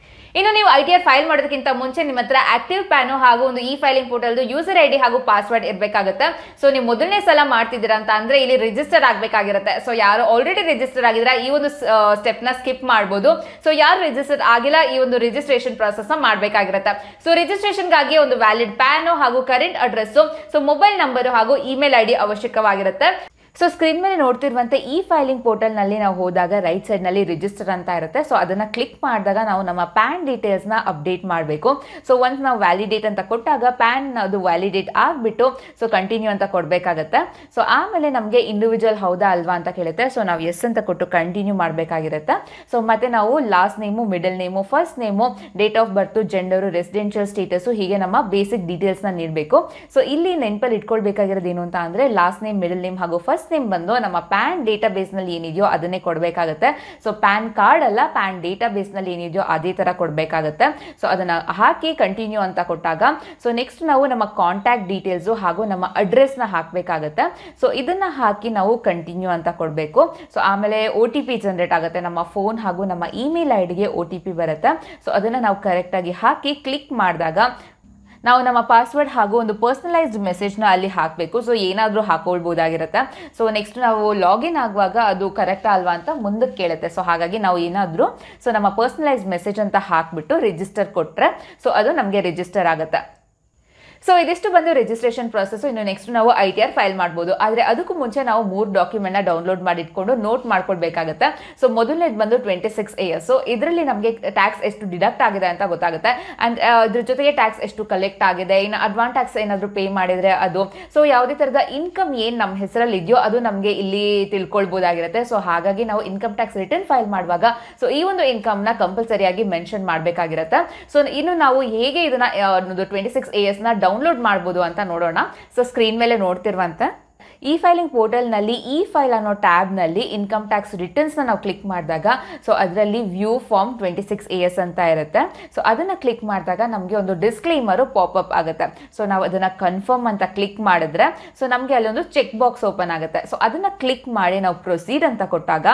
ಇನ್ನು ನೀವು ITR ಫೈಲ್ ಮಾಡೋದಕ್ಕಿಂತ ಮುಂಚೆ ನಿಮ್ಮ ಹತ್ರ ಆಕ್ಟಿವ್ ಪ್ಯಾನ್ ಹಾಗೂ ಒಂದು E filing portal user ID ಹಾಗೂ ಪಾಸ್ವರ್ಡ್ ಇರಬೇಕಾಗುತ್ತೆ. ಸೊ ನೀವು ಮೊದಲನೇ ಸಲ ಮಾಡ್ತಿದ್ದೀರಾ ಅಂತ ಅಂದ್ರೆ ಇಲ್ಲಿ ರಿಜಿಸ್ಟರ್ ಆಗಬೇಕಾಗಿರುತ್ತೆ. ಸೊ ಯಾರು ಆಲ್ರೆಡಿ ರಿಜಿಸ್ಟರ್ ಆಗಿದ್ರೆ ಈ ಒಂದು ಸ್ಟೆಪ್ ನ ಸ್ಕಿಪ್ ಮಾಡಬಹುದು. ಸೊ ಯಾರು ರಿಜಿಸ್ಟರ್ ಆಗಿಲ್ಲ ಈ ಒಂದು ರಿಜಿಸ್ಟ್ರೇಷನ್ ಪ್ರಾಸೆಸ್ ನ ಮಾಡಬೇಕಾಗಿರುತ್ತೆ. ಸೊ ರಿಜಿಸ್ಟ್ರೇಷನ್ ಗಾಗಿ ಒಂದು ವ್ಯಾಲಿಡ್ ಪ್ಯಾನ್ ಹಾಗೂ current address, so mobile number ಹಾಗೂ ಇಮೇಲ್ ID ಅವಶ್ಯಕವಾಗಿರುತ್ತೆ. ಸೊ ಸ್ಕ್ರೀನ್ ಮೇಲೆ ನೋಡ್ತಿರುವಂತೆ ಈ ಫೈಲಿಂಗ್ ಪೋರ್ಟಲ್ ನಲ್ಲಿ ನಾವು ಹೋದಾಗ ರೈಟ್ ಸೈಡ್ ನಲ್ಲಿ ರಿಜಿಸ್ಟರ್ ಅಂತ ಇರುತ್ತೆ. ಸೊ ಅದನ್ನ ಕ್ಲಿಕ್ ಮಾಡಿದಾಗ ನಾವು ನಮ್ಮ ಪ್ಯಾನ್ ಡೀಟೇಲ್ಸ್ ನ ಅಪ್ಡೇಟ್ ಮಾಡಬೇಕು. ಸೊ ಒನ್ಸ್ ನಾವು ವ್ಯಾಲಿಡೇಟ್ ಅಂತ ಕೊಟ್ಟಾಗ ಪ್ಯಾನ್ ಅದು ವ್ಯಾಲಿಡೇಟ್ ಆಗ್ಬಿಟ್ಟು ಸೊ ಕಂಟಿನ್ಯೂ ಅಂತ ಕೊಡಬೇಕಾಗತ್ತೆ. ಸೊ ಆಮೇಲೆ ನಮಗೆ ಇಂಡಿವಿಜುವಲ್ ಹೌದಾ ಅಲ್ವಾ ಅಂತ ಕೇಳುತ್ತೆ. ಸೊ ನಾವು ಎಸ್ ಅಂತ ಕೊಟ್ಟು ಕಂಟಿನ್ಯೂ ಮಾಡಬೇಕಾಗಿರುತ್ತೆ. ಸೊ ಮತ್ತೆ ನಾವು last name, middle name, first name, date of birth, gender, residential status ಹೀಗೆ ನಮ್ಮ ಬೇಸಿಕ್ ಡೀಟೇಲ್ಸ್ ನ ನೀಡಬೇಕು. ಸೊ ಇಲ್ಲಿ ನೆನಪಲ್ಲಿ ಇಟ್ಕೊಳ್ಬೇಕಾಗಿರೋದು ಏನು ಅಂತ ಅಂದ್ರೆ ಲಾಸ್ಟ್ ನೇಮ್, ಮಿಡಲ್ ನೇಮ್ ಹಾಗೂ ಫಸ್ಟ್ ನೇಮ್ ಬಂದು ನಮ್ಮ ಪ್ಯಾನ್ ಡೇಟಾ ಬೇಸ್ ನಲ್ಲಿ ಏನಿದೆಯೋ ಅದನ್ನೇ ಕೊಡಬೇಕಾಗುತ್ತೆ. ಸೊ ಪ್ಯಾನ್ ಕಾರ್ಡ್ ಅಲ್ಲ, ಪ್ಯಾನ್ ಡೇಟಾ ಬೇಸ್ ನಲ್ಲಿ ಏನಿದೆಯೋ ಅದೇ ತರ ಕೊಡಬೇಕಾಗುತ್ತೆ. ಸೊ ಅದನ್ನ ಹಾಕಿ ಕಂಟಿನ್ಯೂ ಅಂತ ಕೊಟ್ಟಾಗ ಸೊ ನೆಕ್ಸ್ಟ್ ನಾವು ನಮ್ಮ ಕಾಂಟ್ಯಾಕ್ಟ್ ಡೀಟೇಲ್ಸ್ ಹಾಗೂ ನಮ್ಮ ಅಡ್ರೆಸ್ ನ ಹಾಕಬೇಕಾಗುತ್ತೆ. ಸೊ ಇದನ್ನ ಹಾಕಿ ನಾವು ಕಂಟಿನ್ಯೂ ಅಂತ ಕೊಡಬೇಕು. ಸೊ ಆಮೇಲೆ OTP ಜನರೇಟ್ ಆಗುತ್ತೆ. ನಮ್ಮ ಫೋನ್ ಹಾಗೂ ನಮ್ಮ ಇಮೇಲ್ ಐಡಿಗೆ OTP ಬರುತ್ತೆ. ಸೊ ಅದನ್ನ ನಾವು ಕರೆಕ್ಟ್ ಆಗಿ ಹಾಕಿ ಕ್ಲಿಕ್ ಮಾಡಿದಾಗ ನಾವು ನಮ್ಮ ಪಾಸ್ವರ್ಡ್ ಹಾಗೂ ಒಂದು ಪರ್ಸನಲೈಸ್ಡ್ ಮೆಸೇಜ್ನ ಅಲ್ಲಿ ಹಾಕಬೇಕು. ಸೊ ಏನಾದರೂ ಹಾಕೊಳ್ಬೋದಾಗಿರುತ್ತೆ. ಸೊ ನೆಕ್ಸ್ಟ್ ನಾವು ಲಾಗಿನ್ ಆಗುವಾಗ ಅದು ಕರೆಕ್ಟಾ ಅಲ್ವಾ ಅಂತ ಮುಂದಕ್ಕೆ ಕೇಳುತ್ತೆ. ಸೊ ಹಾಗಾಗಿ ನಾವು ಏನಾದರೂ ಸೊ ನಮ್ಮ ಪರ್ಸನಲೈಸ್ಡ್ ಮೆಸೇಜ್ ಅಂತ ಹಾಕಿಬಿಟ್ಟು ರಿಜಿಸ್ಟರ್ ಕೊಟ್ಟರೆ ಸೊ ಅದು ನಮಗೆ ರಿಜಿಸ್ಟರ್ ಆಗುತ್ತೆ. ಸೊ ಇದಿಷ್ಟು ಬಂದು ರಿಜಿಸ್ಟ್ರೇಷನ್ ಪ್ರಾಸೆಸ್. ಇನ್ನು ನೆಕ್ಸ್ಟ್ ನಾವು ITR ಫೈಲ್ ಮಾಡ್ಬೋದು. ಆದರೆ ಅದಕ್ಕೂ ಮುಂಚೆ ನಾವು 3 ಡಾಕ್ಯುಮೆಂಟ್ನ ಡೌನ್ಲೋಡ್ ಮಾಡಿ ಇಟ್ಕೊಂಡು ನೋಟ್ ಮಾಡ್ಕೊಳ್ಬೇಕಾಗುತ್ತೆ. ಸೊ ಮೊದಲನೇದು ಬಂದು 26 AS. ಸೊ ಇದರಲ್ಲಿ ನಮಗೆ ಟ್ಯಾಕ್ಸ್ ಎಷ್ಟು ಡಿಡಕ್ಟ್ ಆಗಿದೆ ಅಂತ ಗೊತ್ತಾಗುತ್ತೆ. ಆ್ಯಂಡ್ ಇದ್ರ ಜೊತೆಗೆ ಟ್ಯಾಕ್ಸ್ ಎಷ್ಟು ಕಲೆಕ್ಟ್ ಆಗಿದೆ, ಇನ್ನು ಅಡ್ವಾನ್ಸ್ ಟ್ಯಾಕ್ಸ್ ಏನಾದರೂ ಪೇ ಮಾಡಿದರೆ ಅದು, ಸೊ ಯಾವುದೇ ಥರದ ಇನ್ಕಮ್ ಏನು ನಮ್ಮ ಹೆಸರಲ್ಲಿ ಇದೆಯೋ ಅದು ನಮಗೆ ಇಲ್ಲಿ ತಿಳ್ಕೊಳ್ಬೋದಾಗಿರುತ್ತೆ. ಸೊ ಹಾಗಾಗಿ ನಾವು ಇನ್ಕಮ್ ಟ್ಯಾಕ್ಸ್ ರಿಟರ್ನ್ ಫೈಲ್ ಮಾಡುವಾಗ ಸೊ ಈ ಒಂದು ಇನ್ಕಮ್ನ ಕಂಪಲ್ಸರಿಯಾಗಿ ಮೆನ್ಷನ್ ಮಾಡಬೇಕಾಗಿರುತ್ತೆ. ಸೊ ಇನ್ನು ನಾವು ಹೇಗೆ ಇದನ್ನ 26 AS ನ ಡೌನ್ಲೋಡ್ ಮಾಡ್ಬೋದು ಅಂತ ನೋಡೋಣ. ಸೊ ಸ್ಕ್ರೀನ್ ಮೇಲೆ ನೋಡ್ತಿರುವಂತೆ ಇ ಫೈಲಿಂಗ್ ಪೋರ್ಟಲ್ನಲ್ಲಿ ಇ ಫೈಲ್ ಅನ್ನೋ ಟ್ಯಾಬ್ನಲ್ಲಿ ಇನ್ಕಮ್ ಟ್ಯಾಕ್ಸ್ ರಿಟರ್ನ್ಸ್ನ ನಾವು ಕ್ಲಿಕ್ ಮಾಡಿದಾಗ ಸೊ ಅದರಲ್ಲಿ ವ್ಯೂ ಫಾರ್ಮ್ 26AS ಅಂತ ಇರುತ್ತೆ. ಸೊ ಅದನ್ನು ಕ್ಲಿಕ್ ಮಾಡಿದಾಗ ನಮಗೆ ಒಂದು ಡಿಸ್ಕ್ಲೇಮರು ಪಾಪಪ್ ಆಗುತ್ತೆ. ಸೊ ನಾವು ಅದನ್ನು ಕನ್ಫರ್ಮ್ ಅಂತ ಕ್ಲಿಕ್ ಮಾಡಿದ್ರೆ ಸೊ ನಮಗೆ ಅಲ್ಲಿ ಒಂದು ಚೆಕ್ ಬಾಕ್ಸ್ ಓಪನ್ ಆಗುತ್ತೆ. ಸೊ ಅದನ್ನು ಕ್ಲಿಕ್ ಮಾಡಿ ನಾವು ಪ್ರೊಸೀಡ್ ಅಂತ ಕೊಟ್ಟಾಗ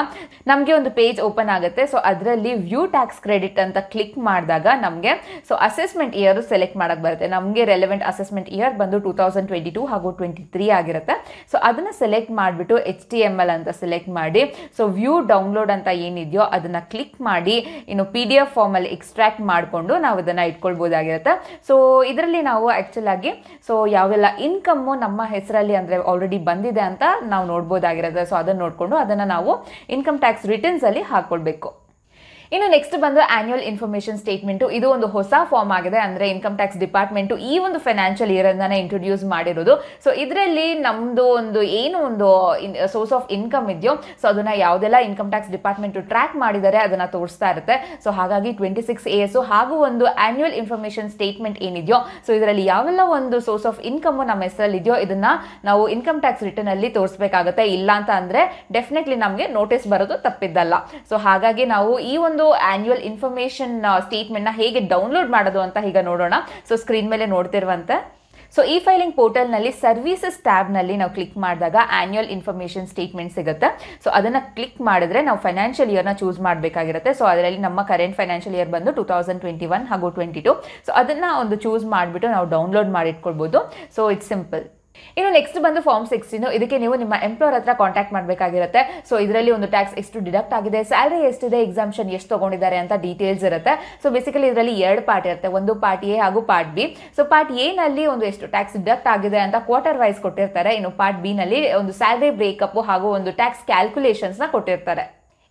ನಮಗೆ ಒಂದು ಪೇಜ್ ಓಪನ್ ಆಗುತ್ತೆ. ಸೊ ಅದರಲ್ಲಿ ವ್ಯೂ ಟ್ಯಾಕ್ಸ್ ಕ್ರೆಡಿಟ್ ಅಂತ ಕ್ಲಿಕ್ ಮಾಡಿದಾಗ ನಮಗೆ ಸೊ ಅಸೆಸ್ಮೆಂಟ್ ಇಯರ್ ಸೆಲೆಕ್ಟ್ ಮಾಡಕ್ಕೆ ಬರುತ್ತೆ. ನಮಗೆ ರೆಲೆವೆಂಟ್ ಅಸೆಸ್ಮೆಂಟ್ ಇಯರ್ ಬಂದು 2022 ಹಾಗೂ 23 ಆಗಿರುತ್ತೆ. ಸೊ ಅದನ್ನು ಸೆಲೆಕ್ಟ್ ಮಾಡಿಬಿಟ್ಟು HTML ಅಂತ ಸೆಲೆಕ್ಟ್ ಮಾಡಿ ಸೊ ವ್ಯೂ ಡೌನ್ಲೋಡ್ ಅಂತ ಏನಿದೆಯೋ ಅದನ್ನು ಕ್ಲಿಕ್ ಮಾಡಿ ಇನ್ನು PDF ಫಾರ್ಮಲ್ಲಿ ಎಕ್ಸ್ಟ್ರಾಕ್ಟ್ ಮಾಡಿಕೊಂಡು ನಾವು ಅದನ್ನು ಇಟ್ಕೊಳ್ಬೋದಾಗಿರುತ್ತೆ. ಸೊ ಇದರಲ್ಲಿ ನಾವು ಆ್ಯಕ್ಚುಲ್ ಆಗಿ ಸೊ ಯಾವೆಲ್ಲ ಇನ್ಕಮ್ಮು ನಮ್ಮ ಹೆಸರಲ್ಲಿ ಅಂದರೆ ಆಲ್ರೆಡಿ ಬಂದಿದೆ ಅಂತ ನಾವು ನೋಡ್ಬೋದಾಗಿರುತ್ತೆ. ಸೊ ಅದನ್ನು ನೋಡಿಕೊಂಡು ಅದನ್ನು ನಾವು ಇನ್ಕಮ್ ಟ್ಯಾಕ್ಸ್ ರಿಟರ್ನ್ಸಲ್ಲಿ ಹಾಕ್ಕೊಳ್ಬೇಕು. ಇನ್ನು ನೆಕ್ಸ್ಟ್ ಬಂದು ಆನ್ಯುವಲ್ ಇನ್ಫಾರ್ಮೇಷನ್ ಸ್ಟೇಟ್ಮೆಂಟು. ಇದು ಒಂದು ಹೊಸ ಫಾರ್ಮ್ ಆಗಿದೆ. ಅಂದರೆ ಇನ್ಕಮ್ ಟ್ಯಾಕ್ಸ್ ಡಿಪಾರ್ಟ್ಮೆಂಟು ಈ ಒಂದು ಫೈನಾನ್ಷಿಯಲ್ ಇಯರನ್ನು ಇಂಟ್ರೊಡ್ಯೂಸ್ ಮಾಡಿರೋದು. ಸೊ ಇದರಲ್ಲಿ ನಮ್ಮದು ಒಂದು ಏನು ಒಂದು ಸೋರ್ಸ್ ಆಫ್ ಇನ್ಕಮ್ ಇದೆಯೋ ಸೊ ಅದನ್ನು ಯಾವುದೆಲ್ಲ ಇನ್ಕಮ್ ಟ್ಯಾಕ್ಸ್ ಡಿಪಾರ್ಟ್ಮೆಂಟು ಟ್ರ್ಯಾಕ್ ಮಾಡಿದ್ದಾರೆ ಅದನ್ನು ತೋರಿಸ್ತಾ ಇರುತ್ತೆ. ಸೊ ಹಾಗಾಗಿ 26AS ಹಾಗೂ ಒಂದು ಆನ್ಯುವಲ್ ಇನ್ಫಾರ್ಮೇಷನ್ ಸ್ಟೇಟ್ಮೆಂಟ್ ಏನಿದೆಯೋ ಸೊ ಇದರಲ್ಲಿ ಯಾವೆಲ್ಲ ಒಂದು ಸೋರ್ಸ್ ಆಫ್ ಇನ್ಕಮ್ ನಮ್ಮ ಹೆಸರಲ್ಲಿ ಇದೆಯೋ ಇದನ್ನು ನಾವು ಇನ್ಕಮ್ ಟ್ಯಾಕ್ಸ್ ರಿಟರ್ನ್ ಅಲ್ಲಿ ತೋರಿಸಬೇಕಾಗುತ್ತೆ. ಇಲ್ಲ ಅಂತ ಅಂದರೆ ಡೆಫಿನೆಟ್ಲಿ ನಮಗೆ ನೋಟಿಸ್ ಬರೋದು ತಪ್ಪಿದ್ದಲ್ಲ. ಸೊ ಹಾಗಾಗಿ ನಾವು ಈ ಒಂದು ಆನ್ಯುವಲ್ ಇನ್ಫಾರ್ಮೇಷನ್ ಸ್ಟೇಟ್ಮೆಂಟ್ನ ಹೇಗೆ ಡೌನ್ಲೋಡ್ ಮಾಡೋದು ಅಂತ ಈಗ ನೋಡೋಣ. ಸೊ ಸ್ಕ್ರೀನ್ ಮೇಲೆ ನೋಡ್ತಿರುವಂತೆ ಸೊ ಇ ಫೈಲಿಂಗ್ ಪೋರ್ಟಲ್ನಲ್ಲಿ ಸರ್ವಿಸಸ್ ಟ್ಯಾಬ್ನಲ್ಲಿ ನಾವು ಕ್ಲಿಕ್ ಮಾಡಿದಾಗ ಆನ್ಯುವಲ್ ಇನ್ಫಾರ್ಮೇಷನ್ ಸ್ಟೇಟ್ಮೆಂಟ್ ಸಿಗುತ್ತೆ. ಸೊ ಅದನ್ನು ಕ್ಲಿಕ್ ಮಾಡಿದ್ರೆ ನಾವು ಫೈನಾನ್ಷಿಯಲ್ ಇಯರ್ನ ಚೂಸ್ ಮಾಡಬೇಕಾಗಿರುತ್ತೆ. ಸೊ ಅದರಲ್ಲಿ ನಮ್ಮ ಕರೆಂಟ್ ಫೈನಾನ್ಷಿಯಲ್ ಇಯರ್ ಬಂದು 2021 ಹಾಗೂ 22. ಸೊ ಅದನ್ನು ಒಂದು ಚೂಸ್ ಮಾಡಿಬಿಟ್ಟು ನಾವು ಡೌನ್ಲೋಡ್ ಮಾಡಿಟ್ಕೊಳ್ಬೋದು. So it's simple. ಇನ್ನು ನೆಕ್ಸ್ಟ್ ಬಂದು ಫಾರ್ಮ್ 16. ಇದಕ್ಕೆ ನೀವು ನಿಮ್ಮ ಎಂಪ್ಲಾಯರ್ ಹತ್ರ ಕಾಂಟ್ಯಾಕ್ಟ್ ಮಾಡಬೇಕಾಗಿರುತ್ತೆ. ಸೊ ಇದರಲ್ಲಿ ಒಂದು ಟ್ಯಾಕ್ಸ್ ಎಷ್ಟು ಡಿಡಕ್ಟ್ ಆಗಿದೆ, ಸ್ಯಾಲರಿ ಎಷ್ಟಿದೆ, ಎಕ್ಸಾಮ್ಷನ್ ಎಷ್ಟು ತಗೊಂಡಿದ್ದಾರೆ ಅಂತ ಡೀಟೇಲ್ಸ್ ಇರುತ್ತೆ. ಸೊ ಬೇಸಿಕಲಿ ಇದರಲ್ಲಿ 2 ಪಾರ್ಟ್ ಇರುತ್ತೆ. ಒಂದು ಪಾರ್ಟ್ ಎ ಹಾಗೂ part B. So part A ನಲ್ಲಿ ಒಂದು ಎಷ್ಟು ಟ್ಯಾಕ್ಸ್ ಡಿಡಕ್ಟ್ ಆಗಿದೆ ಅಂತ ಕ್ವಾರ್ಟರ್ ವೈಸ್ ಕೊಟ್ಟಿರ್ತಾರೆ. ಇನ್ನು ಪಾರ್ಟ್ ಬಿ ನಲ್ಲಿ ಒಂದು ಸ್ಯಾಲರಿ ಬ್ರೇಕಪ್ ಹಾಗೂ ಒಂದು ಟ್ಯಾಕ್ಸ್ ಕ್ಯಾಲ್ಕುಲೇಷನ್ಸ್ನ ಕೊಟ್ಟಿರ್ತಾರೆ.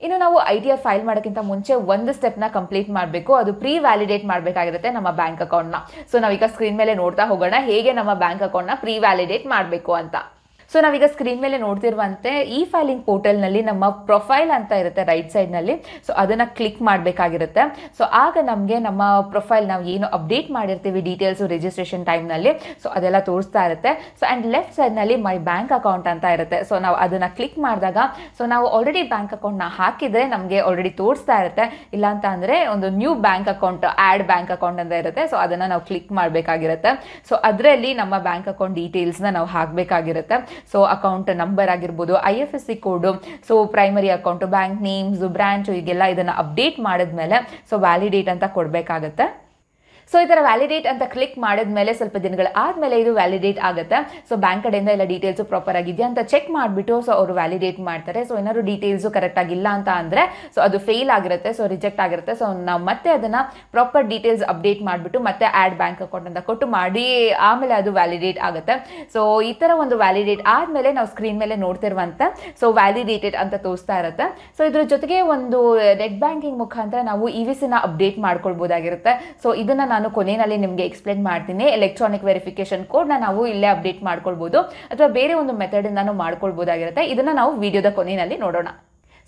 ಇನ್ನು ನಾವು ITR ಫೈಲ್ ಮಾಡೋಕ್ಕಿಂತ ಮುಂಚೆ ಒಂದು ಸ್ಟೆಪ್ನ ಕಂಪ್ಲೀಟ್ ಮಾಡಬೇಕು. ಅದು ಪ್ರೀ ವ್ಯಾಲಿಡೇಟ್ ಮಾಡಬೇಕಾಗಿರುತ್ತೆ ನಮ್ಮ ಬ್ಯಾಂಕ್ ಅಕೌಂಟ್ನ. ಸೊ ನಾವೀಗ ಸ್ಕ್ರೀನ್ ಮೇಲೆ ನೋಡ್ತಾ ಹೋಗೋಣ ಹೇಗೆ ನಮ್ಮ ಬ್ಯಾಂಕ್ ಅಕೌಂಟ್ನ ಪ್ರೀ ವ್ಯಾಲಿಡೇಟ್ ಮಾಡಬೇಕು ಅಂತ. ಸೊ ನಾವೀಗ ಸ್ಕ್ರೀನ್ ಮೇಲೆ ನೋಡ್ತಿರುವಂತೆ ಇ ಫೈಲಿಂಗ್ ಪೋರ್ಟಲ್ನಲ್ಲಿ ನಮ್ಮ ಪ್ರೊಫೈಲ್ ಅಂತ ಇರುತ್ತೆ ರೈಟ್ ಸೈಡ್ನಲ್ಲಿ. ಸೊ ಅದನ್ನು ಕ್ಲಿಕ್ ಮಾಡಬೇಕಾಗಿರುತ್ತೆ. ಸೊ ಆಗ ನಮಗೆ ನಮ್ಮ ಪ್ರೊಫೈಲ್ ನಾವು ಏನು ಅಪ್ಡೇಟ್ ಮಾಡಿರ್ತೀವಿ ಡೀಟೇಲ್ಸು ರಿಜಿಸ್ಟ್ರೇಷನ್ ಟೈಮ್ನಲ್ಲಿ ಸೊ ಅದೆಲ್ಲ ತೋರಿಸ್ತಾ ಇರುತ್ತೆ. ಸೊ ಆ್ಯಂಡ್ ಲೆಫ್ಟ್ ಸೈಡ್ನಲ್ಲಿ ಮೈ ಬ್ಯಾಂಕ್ ಅಕೌಂಟ್ ಅಂತ ಇರುತ್ತೆ. ಸೊ ನಾವು ಅದನ್ನು ಕ್ಲಿಕ್ ಮಾಡಿದಾಗ ಸೊ ನಾವು ಆಲ್ರೆಡಿ ಬ್ಯಾಂಕ್ ಅಕೌಂಟ್ನ ಹಾಕಿದರೆ ನಮಗೆ ಆಲ್ರೆಡಿ ತೋರಿಸ್ತಾ ಇರುತ್ತೆ. ಇಲ್ಲ ಅಂತ ಅಂದರೆ ಒಂದು new bank account add bank account ಅಂತ ಇರುತ್ತೆ. ಸೊ ಅದನ್ನು ನಾವು ಕ್ಲಿಕ್ ಮಾಡಬೇಕಾಗಿರುತ್ತೆ. ಸೊ ಅದರಲ್ಲಿ ನಮ್ಮ ಬ್ಯಾಂಕ್ ಅಕೌಂಟ್ ಡೀಟೇಲ್ಸ್ನ ನಾವು ಹಾಕಬೇಕಾಗಿರುತ್ತೆ. ಸೊ ಅಕೌಂಟ್ ನಂಬರ್ ಆಗಿರ್ಬೋದು, IFSC code, so primary account, bank names, branch, ಹೀಗೆಲ್ಲ ಇದನ್ನು ಅಪ್ಡೇಟ್ ಮಾಡಿದ್ಮೇಲೆ ಸೊ ವ್ಯಾಲಿಡೇಟ್ ಅಂತ ಕೊಡಬೇಕಾಗತ್ತೆ. ಸೊ ಈ ಥರ ವ್ಯಾಲಿಡೇಟ್ ಅಂತ ಕ್ಲಿಕ್ ಮಾಡಿದ್ಮೇಲೆ ಸ್ವಲ್ಪ ದಿನಗಳು ಆದಮೇಲೆ ಇದು ವ್ಯಾಲಿಡೇಟ್ ಆಗುತ್ತೆ. ಸೊ ಬ್ಯಾಂಕ್ ಕಡೆಯಿಂದ ಎಲ್ಲ ಡೀಟೇಲ್ಸು ಪ್ರಾಪರ್ ಆಗಿದೆಯಾ ಅಂತ ಚೆಕ್ ಮಾಡಿಬಿಟ್ಟು ಸೊ ಅವರು ವ್ಯಾಲಿಡೇಟ್ ಮಾಡ್ತಾರೆ. ಸೊ ಏನಾದ್ರು ಡೀಟೇಲ್ಸು ಕರೆಕ್ಟ್ ಆಗಿಲ್ಲ ಅಂತ ಅಂದರೆ ಸೊ ಅದು ಫೇಲ್ ಆಗಿರುತ್ತೆ, ಸೊ ರಿಜೆಕ್ಟ್ ಆಗಿರುತ್ತೆ. ಸೊ ನಾವು ಮತ್ತೆ ಅದನ್ನು ಪ್ರಾಪರ್ ಡೀಟೇಲ್ಸ್ ಅಪ್ಡೇಟ್ ಮಾಡಿಬಿಟ್ಟು ಮತ್ತೆ ಆ್ಯಡ್ ಬ್ಯಾಂಕ್ ಅಕೌಂಟ್ ಅಂತ ಕೊಟ್ಟು ಮಾಡಿ ಆಮೇಲೆ ಅದು ವ್ಯಾಲಿಡೇಟ್ ಆಗುತ್ತೆ. ಸೊ ಈ ಥರ ಒಂದು ವ್ಯಾಲಿಡೇಟ್ ಆದಮೇಲೆ ನಾವು ಸ್ಕ್ರೀನ್ ಮೇಲೆ ನೋಡ್ತಿರುವಂತೆ ಸೊ ವ್ಯಾಲಿಡೇಟೆಡ್ ಅಂತ ತೋರಿಸ್ತಾ ಇರುತ್ತೆ. ಸೊ ಇದ್ರ ಜೊತೆಗೆ ಒಂದು ನೆಟ್ ಬ್ಯಾಂಕಿಂಗ್ ಮುಖಾಂತರ ನಾವು EVCನ ಅಪ್ಡೇಟ್ ಮಾಡ್ಕೊಳ್ಬೋದಾಗಿರುತ್ತೆ. ಸೊ ಇದನ್ನು ನಾನು ಕೊನೆಯಲ್ಲಿ ನಿಮಗೆ ಎಕ್ಸ್ಪ್ಲೇನ್ ಮಾಡ್ತೀನಿ. ಎಲೆಕ್ಟ್ರಾನಿಕ್ ವೆರಿಫಿಕೇಶನ್ ಕೋಡ್ನ ನಾವು ಇಲ್ಲೇ ಅಪ್ಡೇಟ್ ಮಾಡ್ಕೊಳ್ಬೋದು ಅಥವಾ ಬೇರೆ ಒಂದು ಮೆಥಡಿಂದಾನು ಮಾಡ್ಕೊಳ್ಬೋದಾಗಿರುತ್ತೆ. ಇದನ್ನು ನಾವು ವಿಡಿಯೋದ ಕೊನೆಯಲ್ಲಿ ನೋಡೋಣ.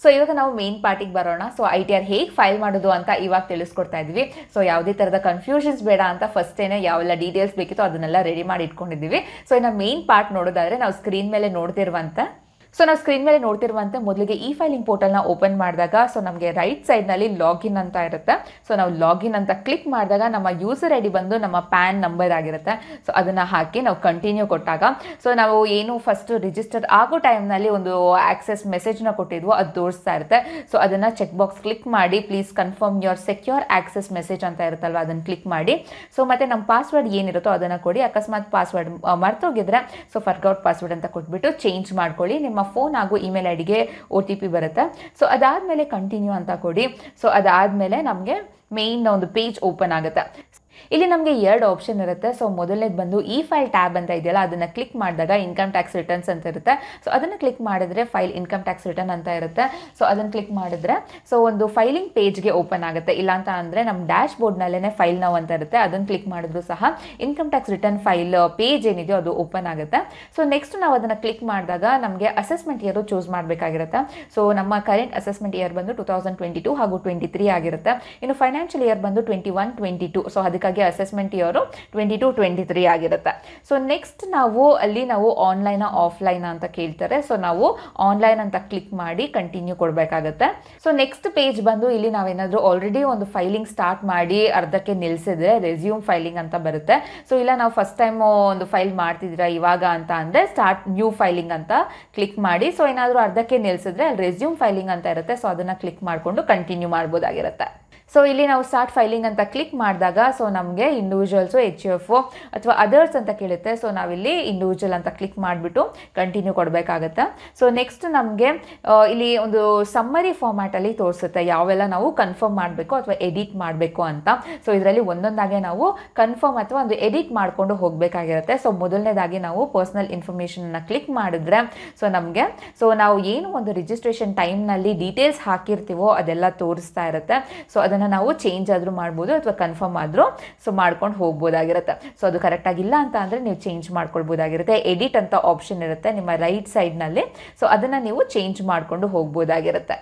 ಸೊ ಇವಾಗ ನಾವು ಮೇನ್ ಪಾರ್ಟಿಗೆ ಬರೋಣ. ಸೊ ITR ಹೇಗೆ ಫೈಲ್ ಮಾಡೋದು ಅಂತ ಇವಾಗ ತಿಳಿಸ್ಕೊಡ್ತಾ ಇದ್ವಿ. ಸೊ ಯಾವುದೇ ಥರದ ಕನ್ಫ್ಯೂಷನ್ಸ್ ಬೇಡ ಅಂತ ಫಸ್ಟೇನೆ ಯಾವೆಲ್ಲ ಡೀಟೇಲ್ಸ್ ಬೇಕಿತ್ತು ಅದನ್ನೆಲ್ಲ ರೆಡಿ ಮಾಡಿ ಇಟ್ಕೊಂಡಿದ್ದೀವಿ. ಸೊ ಇನ್ನು ಮೇನ್ ಪಾರ್ಟ್ ನೋಡೋದಾದರೆ ನಾವು ಸ್ಕ್ರೀನ್ ಮೇಲೆ ನೋಡ್ತಿರುವಂಥ ಸೊ ನಾವು ಸ್ಕ್ರೀನ್ ಮೇಲೆ ನೋಡ್ತಿರುವಂತೆ ಮೊದಲಿಗೆ ಇ ಫೈಲಿಂಗ್ ಪೋರ್ಟಲ್ನ ಓಪನ್ ಮಾಡಿದಾಗ ಸೊ ನಮಗೆ ರೈಟ್ ಸೈಡ್ನಲ್ಲಿ ಲಾಗಿನ್ ಅಂತ ಇರುತ್ತೆ. ಸೊ ನಾವು ಲಾಗಿನ್ ಅಂತ ಕ್ಲಿಕ್ ಮಾಡಿದಾಗ ನಮ್ಮ ಯೂಸರ್ ID ಬಂದು ನಮ್ಮ ಪ್ಯಾನ್ ನಂಬರ್ ಆಗಿರುತ್ತೆ. ಸೊ ಅದನ್ನು ಹಾಕಿ ನಾವು ಕಂಟಿನ್ಯೂ ಕೊಟ್ಟಾಗ ಸೊ ನಾವು ಏನು ಫಸ್ಟ್ ರಿಜಿಸ್ಟರ್ ಆಗೋ ಟೈಮ್ನಲ್ಲಿ ಒಂದು ಆಕ್ಸೆಸ್ ಮೆಸೇಜ್ನ ಕೊಟ್ಟಿದ್ವು ಅದು ತೋರಿಸ್ತಾ ಇರುತ್ತೆ. ಸೊ ಅದನ್ನು ಚೆಕ್ ಬಾಕ್ಸ್ ಕ್ಲಿಕ್ ಮಾಡಿ please confirm your secure access message ಅಂತ ಇರುತ್ತಲ್ವ ಅದನ್ನು ಕ್ಲಿಕ್ ಮಾಡಿ ಸೊ ಮತ್ತೆ ನಮ್ಮ ಪಾಸ್ವರ್ಡ್ ಏನಿರುತ್ತೋ ಅದನ್ನು ಕೊಡಿ. ಅಕಸ್ಮಾತ್ ಪಾಸ್ವರ್ಡ್ ಮರ್ತೋಗಿದ್ರೆ ಸೊ ಫರ್ಗೌಟ್ ಪಾಸ್ವರ್ಡ್ ಅಂತ ಕೊಟ್ಬಿಟ್ಟು ಚೇಂಜ್ ಮಾಡ್ಕೊಳ್ಳಿ. ನಿಮ್ಮ ಫೋನ್ ಹಾಗೂ ಇಮೇಲ್ ಐಡಿಗೆ OTP ಬರುತ್ತೆ. ಸೊ ಅದಾದಮೇಲೆ ಕಂಟಿನ್ಯೂ ಅಂತ ಕೊಡಿ. ಸೊ ಅದಾದಮೇಲೆ ನಮಗೆ ಮೇನ್ ಒಂದು ಪೇಜ್ ಓಪನ್ ಆಗುತ್ತೆ. ಇಲ್ಲಿ ನಮಗೆ 2 ಆಪ್ಷನ್ ಇರುತ್ತೆ. ಸೊ ಮೊದಲನೇದು ಬಂದು ಇ ಫೈಲ್ ಟ್ಯಾಬ್ ಅಂತ ಇದೆಯಲ್ಲ ಅದನ್ನು ಕ್ಲಿಕ್ ಮಾಡಿದಾಗ ಇನ್ಕಮ್ ಟ್ಯಾಕ್ಸ್ ರಿಟರ್ನ್ಸ್ ಅಂತ ಇರುತ್ತೆ. ಸೊ ಅದನ್ನು ಕ್ಲಿಕ್ ಮಾಡಿದ್ರೆ ಫೈಲ್ ಇನ್ಕಮ್ ಟ್ಯಾಕ್ಸ್ ರಿಟರ್ನ್ ಅಂತ ಇರುತ್ತೆ. ಸೊ ಅದನ್ನು ಕ್ಲಿಕ್ ಮಾಡಿದ್ರೆ ಸೊ ಒಂದು ಫೈಲಿಂಗ್ ಪೇಜ್ಗೆ ಓಪನ್ ಆಗುತ್ತೆ. ಇಲ್ಲ ಅಂತ ಅಂದರೆ ನಮ್ಮ ಡ್ಯಾಶ್ ಬೋರ್ಡ್ನಲ್ಲೇ ಫೈಲ್ ನಾವು ಅಂತ ಇರುತ್ತೆ. ಅದನ್ನು ಕ್ಲಿಕ್ ಮಾಡಿದ್ರು ಸಹ income tax return file page ಏನಿದೆಯೋ ಅದು ಓಪನ್ ಆಗುತ್ತೆ. ಸೊ ನೆಕ್ಸ್ಟ್ ನಾವು ಅದನ್ನು ಕ್ಲಿಕ್ ಮಾಡಿದಾಗ ನಮಗೆ ಅಸೆಸ್ಮೆಂಟ್ ಇಯರು ಚೂಸ್ ಮಾಡಬೇಕಾಗಿರುತ್ತೆ. ಸೊ ನಮ್ಮ ಕರೆಂಟ್ ಅಸೆಸ್ಮೆಂಟ್ ಇಯರ್ ಬಂದು 2022 ಹಾಗೂ 23 ಆಗಿರುತ್ತೆ. ಇನ್ನು ಫೈನಾನ್ಷಿಯಲ್ ಇಯರ್ ಬಂದು 21-22. ಸೊ ಅದಕ್ಕೆ ಆಗಿ ಅಸೆಸ್ಮೆಂಟ್ ಇಯರು 22-23 ಆಗಿರುತ್ತೆ. ಸೊ ನೆಕ್ಸ್ಟ್ ನಾವು ಆನ್ಲೈನ್ ಆಫ್ಲೈನ್ ಅಂತ ಕೇಳ್ತಾರೆ. ಸೊ ನಾವು ಆನ್ಲೈನ್ ಅಂತ ಕ್ಲಿಕ್ ಮಾಡಿ ಕಂಟಿನ್ಯೂ ಕೊಡಬೇಕಾಗುತ್ತೆ. ಸೊ ನೆಕ್ಸ್ಟ್ ಪೇಜ್ ಬಂದು ಇಲ್ಲಿ ನಾವೇನಾದರೂ ಆಲ್ರೆಡಿ ಒಂದು ಫೈಲಿಂಗ್ ಸ್ಟಾರ್ಟ್ ಮಾಡಿ ಅರ್ಧಕ್ಕೆ ನಿಲ್ಲಿಸಿದ್ರೆ ರೆಸ್ಯೂಮ್ ಫೈಲಿಂಗ್ ಅಂತ ಬರುತ್ತೆ. ಸೊ ಇಲ್ಲ ನಾವು ಫಸ್ಟ್ ಟೈಮ್ ಒಂದು ಫೈಲ್ ಮಾಡ್ತಿದ್ದೀರಾ ಇವಾಗ ಅಂತ ಅಂದರೆ ಸ್ಟಾರ್ಟ್ ನ್ಯೂ ಫೈಲಿಂಗ್ ಅಂತ ಕ್ಲಿಕ್ ಮಾಡಿ. ಸೊ ಏನಾದರೂ ಅರ್ಧಕ್ಕೆ ನಿಲ್ಲಿಸಿದ್ರೆ ಅಲ್ಲಿ ರೆಸ್ಯೂಮ್ ಫೈಲಿಂಗ್ ಅಂತ ಇರುತ್ತೆ. ಸೊ ಅದನ್ನು ಕ್ಲಿಕ್ ಮಾಡಿಕೊಂಡು ಕಂಟಿನ್ಯೂ ಮಾಡ್ಬೋದಾಗಿರುತ್ತೆ. ಸೊ ಇಲ್ಲಿ ನಾವು ಸ್ಟಾರ್ಟ್ ಫೈಲಿಂಗ್ ಅಂತ ಕ್ಲಿಕ್ ಮಾಡಿದಾಗ ಸೊ ನಮಗೆ ಇಂಡಿವಿಜುವಲ್ಸು HUF ಅಥವಾ ಅದರ್ಸ್ ಅಂತ ಕೇಳುತ್ತೆ. ಸೊ ನಾವಿಲ್ಲಿ ಇಂಡಿವಿಜುವಲ್ ಅಂತ ಕ್ಲಿಕ್ ಮಾಡಿಬಿಟ್ಟು ಕಂಟಿನ್ಯೂ ಕೊಡಬೇಕಾಗತ್ತೆ. ಸೊ ನೆಕ್ಸ್ಟ್ ನಮಗೆ ಇಲ್ಲಿ ಒಂದು ಸಮ್ಮರಿ ಫಾರ್ಮ್ಯಾಟಲ್ಲಿ ತೋರಿಸುತ್ತೆ ಯಾವೆಲ್ಲ ನಾವು ಕನ್ಫರ್ಮ್ ಮಾಡಬೇಕು ಅಥವಾ ಎಡಿಟ್ ಮಾಡಬೇಕು ಅಂತ. ಸೊ ಇದರಲ್ಲಿ ಒಂದೊಂದಾಗೆ ನಾವು ಕನ್ಫರ್ಮ್ ಅಥವಾ ಒಂದು ಎಡಿಟ್ ಮಾಡಿಕೊಂಡು ಹೋಗಬೇಕಾಗಿರುತ್ತೆ. ಸೊ ಮೊದಲನೇದಾಗಿ ನಾವು ಪರ್ಸನಲ್ ಇನ್ಫಾರ್ಮೇಷನ್ನ ಕ್ಲಿಕ್ ಮಾಡಿದ್ರೆ ಸೊ ನಾವು ಏನು ಒಂದು ರಿಜಿಸ್ಟ್ರೇಷನ್ ಟೈಮ್ನಲ್ಲಿ ಡೀಟೇಲ್ಸ್ ಹಾಕಿರ್ತೀವೋ ಅದೆಲ್ಲ ತೋರಿಸ್ತಾ ಇರುತ್ತೆ. ಸೊ ಅದನ್ನು ನಾವು ಚೇಂಜ್ ಆದರೂ ಮಾಡ್ಬೋದು ಅಥವಾ ಕನ್ಫರ್ಮ್ ಆದರೂ ಸೊ ಮಾಡ್ಕೊಂಡು ಹೋಗ್ಬೋದಾಗಿರುತ್ತೆ. ಸೊ ಅದು ಕರೆಕ್ಟಾಗಿಲ್ಲ ಅಂತ ಅಂದರೆ ನೀವು ಚೇಂಜ್ ಮಾಡ್ಕೊಳ್ಬೋದಾಗಿರುತ್ತೆ. ಎಡಿಟ್ ಅಂತ ಆಪ್ಷನ್ ಇರುತ್ತೆ ನಿಮ್ಮ ರೈಟ್ ಸೈಡ್ನಲ್ಲಿ. ಸೊ ಅದನ್ನು ನೀವು ಚೇಂಜ್ ಮಾಡಿಕೊಂಡು ಹೋಗ್ಬೋದಾಗಿರುತ್ತೆ.